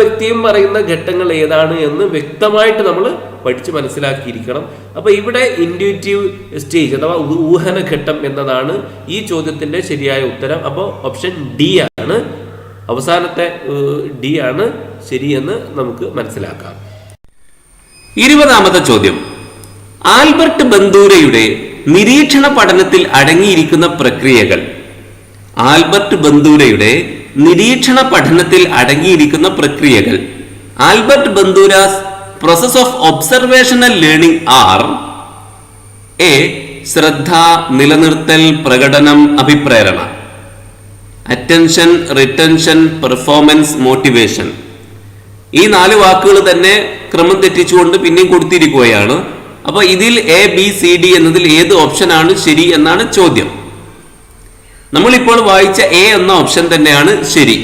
വ്യക്തിയും പറയുന്ന ഘട്ടങ്ങൾ ഏതാണ് എന്ന് വ്യക്തമായിട്ട് നമ്മൾ പഠിച്ച് മനസ്സിലാക്കിയിരിക്കണം. അപ്പോൾ ഇവിടെ ഇൻഡ്യൂറ്റീവ് സ്റ്റേജ് അഥവാ ഊഹന ഘട്ടം എന്നതാണ് ഈ ചോദ്യത്തിന്റെ ശരിയായ ഉത്തരം. അപ്പോൾ ഓപ്ഷൻ ഡി ആണ്, അവസാനത്തെ ഡി ആണ് ശരിയെന്ന് നമുക്ക് മനസ്സിലാക്കാം. 20ാമത്തെ ചോദ്യം. ആൽബർട്ട് ബന്ദൂരയുടെ നിരീക്ഷണ പഠനത്തിൽ അടങ്ങിയിരിക്കുന്ന പ്രക്രിയകൾ. ആൽബർട്ട് ബന്ദൂരയുടെ നിരീക്ഷണ പഠനത്തിൽ അടങ്ങിയിരിക്കുന്ന പ്രക്രിയകൾ. Albert Bandura's process of observational learning are: A. ശ്രദ്ധ, നിലനിർത്തൽ, പ്രകടനം, അഭിപ്രേരണ. Attention, retention, performance, motivation. ഈ 4 വാക്കുകൾ തന്നെ ക്രമം തെറ്റിച്ചുകൊണ്ട് പിന്നെയും കൊടുത്തിരിക്കുകയാണ്. അപ്പൊ ഇതിൽ എ, ബി, സി, ഡി എന്നതിൽ ഏത് ഓപ്ഷനാണ് ശരി എന്നാണ് ചോദ്യം. നമ്മളിപ്പോൾ വായിച്ച എ എന്ന ഓപ്ഷൻ തന്നെയാണ് ശരി.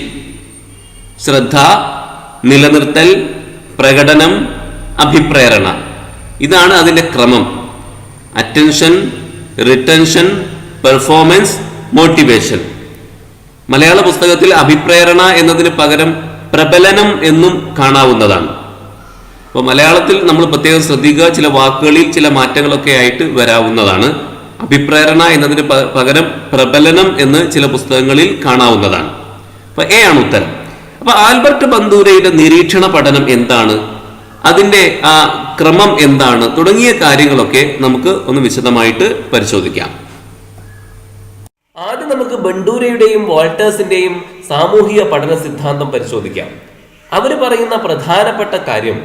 ശ്രദ്ധ, നിലനിർത്തൽ, പ്രകടനം, അഭിപ്രേരണ. ഇതാണ് അതിൻ്റെ ക്രമം. Attention, retention, performance, motivation. മലയാള പുസ്തകത്തിൽ അഭിപ്രേരണ എന്നതിന് പകരം പ്രബലനം എന്നും കാണാവുന്നതാണ്. അപ്പോൾ മലയാളത്തിൽ നമ്മൾ പ്രത്യേകം ശ്രദ്ധിക്കുക, ചില വാക്കുകളിൽ ചില മാറ്റങ്ങളൊക്കെ ആയിട്ട് വരാവുന്നതാണ്. അഭിപ്രേരണ എന്നതിന് പകരം പ്രബലനം എന്ന് ചില പുസ്തകങ്ങളിൽ കാണാവുന്നതാണ്. അപ്പൊ എ ആണ് ഉത്തരം. അപ്പൊ ആൽബർട്ട് ബന്ദൂരയുടെ നിരീക്ഷണ പഠനം എന്താണ്, അതിൻ്റെ ആ ക്രമം എന്താണ് തുടങ്ങിയ കാര്യങ്ങളൊക്കെ നമുക്ക് ഒന്ന് വിശദമായിട്ട് പരിശോധിക്കാം. ആദ്യം നമുക്ക് ബണ്ടൂരയുടെയും വാൾട്ടേഴ്സിന്റെയും സാമൂഹിക പഠന സിദ്ധാന്തം പരിശോധിക്കാം. അവർ പറയുന്ന പ്രധാനപ്പെട്ട കാര്യം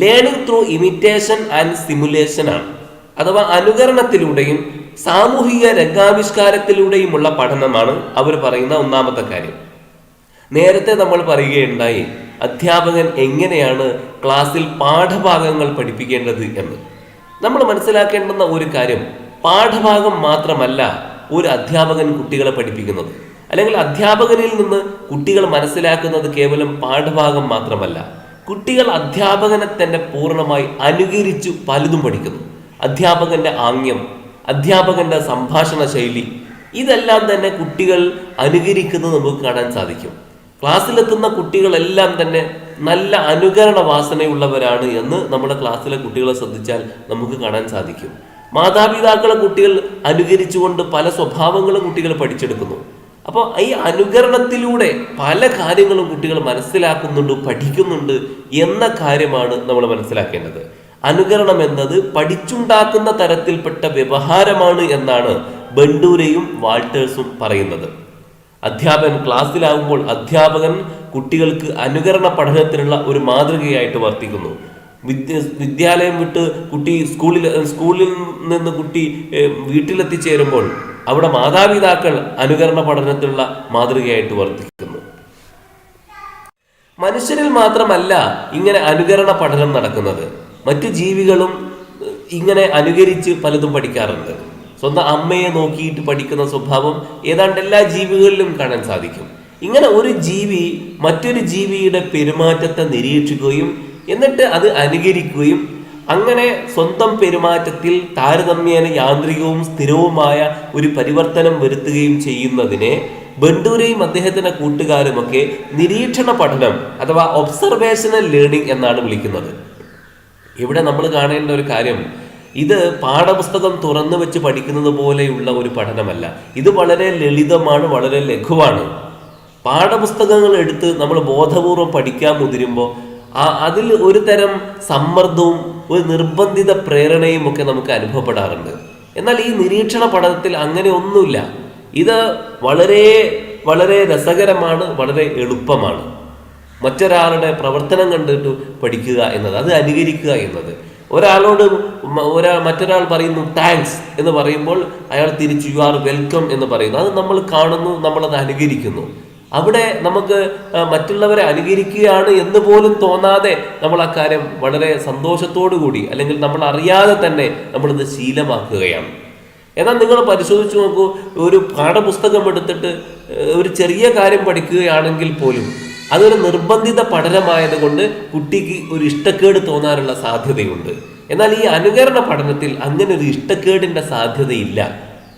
learning through imitation and simulation ആണ്. അഥവാ അനുകരണത്തിലൂടെയും സാമൂഹിക രംഗാവിഷ്കാരത്തിലൂടെയുമുള്ള പഠനമാണ് അവർ പറയുന്ന ഒന്നാമത്തെ കാര്യം. നേരത്തെ നമ്മൾ പറയുകയുണ്ടായി അധ്യാപകൻ എങ്ങനെയാണ് ക്ലാസ്സിൽ പാഠഭാഗങ്ങൾ പഠിപ്പിക്കേണ്ടത് എന്ന്. നമ്മൾ മനസ്സിലാക്കേണ്ടുന്ന ഒരു കാര്യം, പാഠഭാഗം മാത്രമല്ല ഒരു അധ്യാപകൻ കുട്ടികളെ പഠിപ്പിക്കുന്നത്, അല്ലെങ്കിൽ അധ്യാപകനിൽ നിന്ന് കുട്ടികൾ മനസ്സിലാക്കുന്നത് കേവലം പാഠഭാഗം മാത്രമല്ല. കുട്ടികൾ അധ്യാപകനെ തന്നെ പൂർണ്ണമായി അനുകരിച്ചു പലതും പഠിക്കുന്നു. അധ്യാപകന്റെ ആംഗ്യം, അധ്യാപകന്റെ സംഭാഷണ ശൈലി, ഇതെല്ലാം തന്നെ കുട്ടികൾ അനുകരിക്കുന്നത് നമുക്ക് കാണാൻ സാധിക്കും. ക്ലാസ്സിലെത്തുന്ന കുട്ടികളെല്ലാം തന്നെ നല്ല അനുകരണ വാസനയുള്ളവരാണ് എന്ന് നമ്മുടെ ക്ലാസ്സിലെ കുട്ടികളെ ശ്രദ്ധിച്ചാൽ നമുക്ക് കാണാൻ സാധിക്കും. മാതാപിതാക്കളെ കുട്ടികൾ അനുകരിച്ചുകൊണ്ട് പല സ്വഭാവങ്ങളും കുട്ടികൾ പഠിച്ചെടുക്കുന്നു. അപ്പോൾ ഈ അനുകരണത്തിലൂടെ പല കാര്യങ്ങളും കുട്ടികൾ മനസ്സിലാക്കുന്നുണ്ട്, പഠിക്കുന്നുണ്ട് എന്ന കാര്യമാണ് നമ്മൾ മനസ്സിലാക്കേണ്ടത്. അനുകരണം എന്നത് പഠിച്ചുണ്ടാക്കുന്ന തരത്തിൽപ്പെട്ട വ്യവഹാരമാണ് എന്നാണ് ബണ്ടൂരയും വാൾട്ടേഴ്സും പറയുന്നത്. അധ്യാപകൻ ക്ലാസ്സിലാകുമ്പോൾ അധ്യാപകൻ കുട്ടികൾക്ക് അനുകരണ പഠനത്തിനുള്ള ഒരു മാതൃകയായിട്ട് വർത്തിക്കുന്നു. വിദ്യാലയം വിട്ട് കുട്ടി സ്കൂളിൽ നിന്ന് കുട്ടി വീട്ടിലെത്തിച്ചേരുമ്പോൾ അവിടെ മാതാപിതാക്കൾ അനുകരണ പഠനത്തിലുള്ള മാതൃകയായിട്ട് വർത്തിക്കുന്നു. മനുഷ്യരിൽ മാത്രമല്ല ഇങ്ങനെ അനുകരണ പഠനം നടക്കുന്നത്, മറ്റു ജീവികളും ഇങ്ങനെ അനുകരിച്ച് പലതും പഠിക്കാറുണ്ട്. സ്വന്തം അമ്മയെ നോക്കിയിട്ട് പഠിക്കുന്ന സ്വഭാവം ഏതാണ്ട് എല്ലാ ജീവികളിലും കാണാൻ സാധിക്കും. ഇങ്ങനെ ഒരു ജീവി മറ്റൊരു ജീവിയുടെ പെരുമാറ്റത്തെ നിരീക്ഷിക്കുകയും എന്നിട്ട് അത് അനുകരിക്കുകയും അങ്ങനെ സ്വന്തം പെരുമാറ്റത്തിൽ താരതമ്യേന യാന്ത്രികവും സ്ഥിരവുമായ ഒരു പരിവർത്തനം വരുത്തുകയും ചെയ്യുന്നതിനെ ബണ്ടൂരയും അദ്ദേഹത്തിന്റെ കൂട്ടുകാരുമൊക്കെ നിരീക്ഷണ പഠനം അഥവാ ഒബ്സർവേഷണൽ ലേണിംഗ് എന്നാണ് വിളിക്കുന്നത്. ഇവിടെ നമ്മൾ കാണേണ്ട ഒരു കാര്യം, ഇത് പാഠപുസ്തകം തുറന്നു വെച്ച് പഠിക്കുന്നത് പോലെയുള്ള ഒരു പഠനമല്ല. ഇത് വളരെ ലളിതമാണ്, വളരെ ലഘുവാണ്. പാഠപുസ്തകങ്ങൾ എടുത്ത് നമ്മൾ ബോധപൂർവം പഠിക്കാൻ മുതിരുമ്പോൾ അതിൽ ഒരു തരം സമ്മർദ്ദവും ഒരു നിർബന്ധിത പ്രേരണയും ഒക്കെ നമുക്ക് അനുഭവപ്പെടാറുണ്ട്. എന്നാൽ ഈ നിരീക്ഷണ പഠനത്തിൽ അങ്ങനെ ഒന്നുമില്ല. ഇത് വളരെ വളരെ രസകരമാണ്, വളരെ എളുപ്പമാണ്. മറ്റൊരാളുടെ പ്രവർത്തനം കണ്ടിട്ട് പഠിക്കുക എന്നത്, അത് അനുകരിക്കുക എന്നത്. ഒരാളോട് മറ്റൊരാൾ പറയുന്നു താങ്ക്സ് എന്ന് പറയുമ്പോൾ അയാൾ തിരിച്ച് യു ആർ വെൽക്കം എന്ന് പറയുന്നു. അത് നമ്മൾ കാണുന്നു, നമ്മളത് അനുകരിക്കുന്നു. അവിടെ നമുക്ക് മറ്റുള്ളവരെ അനുകരിക്കുകയാണ് എന്ന് പോലും തോന്നാതെ നമ്മൾ ആ കാര്യം വളരെ സന്തോഷത്തോടു കൂടി അല്ലെങ്കിൽ നമ്മൾ അറിയാതെ തന്നെ നമ്മളിത് ശീലമാക്കുകയാണ്. എന്നാൽ നിങ്ങൾ പരിശോധിച്ച് നോക്കൂ, ഒരു പാഠപുസ്തകം എടുത്തിട്ട് ഒരു ചെറിയ കാര്യം പഠിക്കുകയാണെങ്കിൽ പോലും അതൊരു നിർബന്ധിത പഠനമായത് കൊണ്ട് കുട്ടിക്ക് ഒരു ഇഷ്ടക്കേട് തോന്നാനുള്ള സാധ്യതയുണ്ട്. എന്നാൽ ഈ അനുകരണ പഠനത്തിൽ അങ്ങനെ ഒരു ഇഷ്ടക്കേടിന്റെ സാധ്യതയില്ല.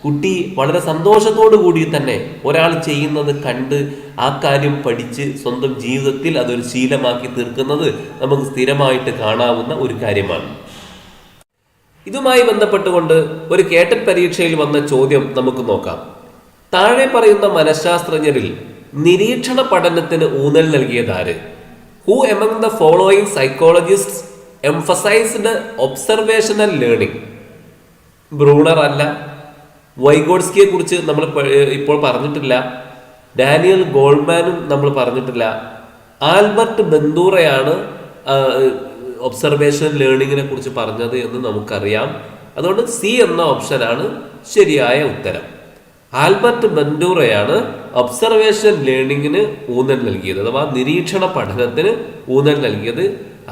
കുട്ടി വളരെ സന്തോഷത്തോടു കൂടി തന്നെ ഒരാൾ ചെയ്യുന്നത് കണ്ട് ആ കാര്യം പഠിച്ച് സ്വന്തം ജീവിതത്തിൽ അതൊരു ശീലമാക്കി തീർക്കുന്നത് നമുക്ക് സ്ഥിരമായിട്ട് കാണാവുന്ന ഒരു കാര്യമാണ്. ഇതുമായി ബന്ധപ്പെട്ടുകൊണ്ട് ഒരു കേട്ടറ്റ് പരീക്ഷയിൽ വന്ന ചോദ്യം നമുക്ക് നോക്കാം. താഴെ പറയുന്ന മനഃശാസ്ത്രജ്ഞരിൽ നിരീക്ഷണ പഠനത്തിന് ഊന്നൽ നൽകിയതാര്? Who among the following psychologists emphasised observational learning? Bruner അല്ല, വൈഗോട്സ്കിയെ കുറിച്ച് നമ്മൾ ഇപ്പോൾ പറഞ്ഞിട്ടില്ല, ഡാനിയൽ ഗോൾമാനും നമ്മൾ പറഞ്ഞിട്ടില്ല, ആൽബർട്ട് ബന്ദൂറയാണ് ഒബ്സർവേഷൻ ലേണിങ്ങിനെ കുറിച്ച് പറഞ്ഞത് എന്ന് നമുക്കറിയാം. അതുകൊണ്ട് സി എന്ന ഓപ്ഷനാണ് ശരിയായ ഉത്തരം. ആൽബർട്ട് ബന്ദൂറയാണ് ഒബ്സർവേഷൻ ലേണിങ്ങിന് ഊന്നൽ നൽകിയത്, അഥവാ നിരീക്ഷണ പഠനത്തിന് ഊന്നൽ നൽകിയത്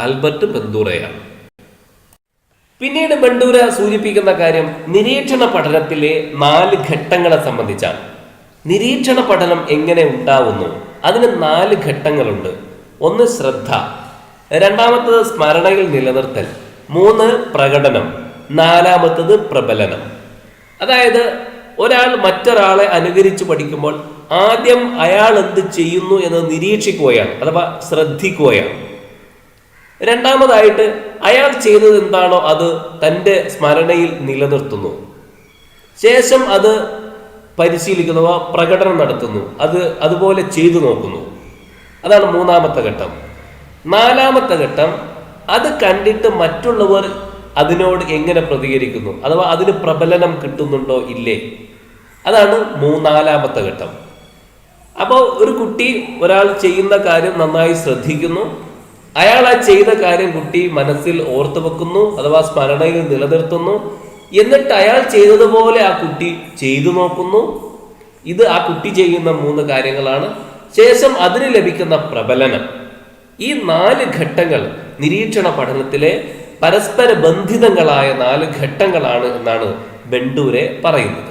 ആൽബർട്ട് ബന്ദൂറയാണ്. പിന്നീട് ബണ്ടൂര സൂചിപ്പിക്കുന്ന കാര്യം നിരീക്ഷണ പഠനത്തിലെ 4 ഘട്ടങ്ങളെ സംബന്ധിച്ചാണ്. നിരീക്ഷണ പഠനം എങ്ങനെ ഉണ്ടാവുന്നു? അതിന് 4 ഘട്ടങ്ങളുണ്ട്. ഒന്ന് ശ്രദ്ധ, രണ്ടാമത്തത് സ്മരണയിൽ നിലനിർത്തൽ, 3 പ്രകടനം, 4 പ്രബലനം. അതായത് ഒരാൾ മറ്റൊരാളെ അനുകരിച്ച് പഠിക്കുമ്പോൾ ആദ്യം അയാൾ എന്ത് ചെയ്യുന്നു എന്ന് നിരീക്ഷിക്കുകയാണ്, അഥവാ ശ്രദ്ധിക്കുകയാണ്. രണ്ടാമതായിട്ട് അയാൾ ചെയ്തത് എന്താണോ അത് തൻ്റെ സ്മരണയിൽ നിലനിർത്തുന്നു. ശേഷം അത് പരിശീലിക്കുന്നു, പ്രകടനം നടത്തുന്നു, അതുപോലെ ചെയ്തു നോക്കുന്നു. അതാണ് 3-ാമത്തെ ഘട്ടം. 4-ാമത്തെ ഘട്ടം അത് കണ്ടിട്ട് മറ്റുള്ളവർ അതിനോട് എങ്ങനെ പ്രതികരിക്കുന്നു, അഥവാ അതിന് പ്രബലനം കിട്ടുന്നുണ്ടോ ഇല്ലേ, അതാണ് 4-ാമത്തെ ഘട്ടം. അപ്പോൾ ഒരു കുട്ടി ഒരാൾ ചെയ്യുന്ന കാര്യം നന്നായി ശ്രദ്ധിക്കുന്നു, അയാൾ ആ ചെയ്ത കാര്യം കുട്ടി മനസ്സിൽ ഓർത്തു വെക്കുന്നു, അഥവാ സ്മരണയിൽ നിലനിർത്തുന്നു. എന്നിട്ട് അയാൾ ചെയ്തതുപോലെ ആ കുട്ടി ചെയ്തു നോക്കുന്നു. ഇത് ആ കുട്ടി ചെയ്യുന്ന 3 കാര്യങ്ങളാണ്. ശേഷം അതിന് ലഭിക്കുന്ന പ്രബലനം. ഈ 4 ഘട്ടങ്ങൾ നിരീക്ഷണ പഠനത്തിലെ പരസ്പര ബന്ധിതങ്ങളായ 4 ഘട്ടങ്ങളാണ് എന്നാണ് ബെണ്ടൂരെ പറയുന്നത്.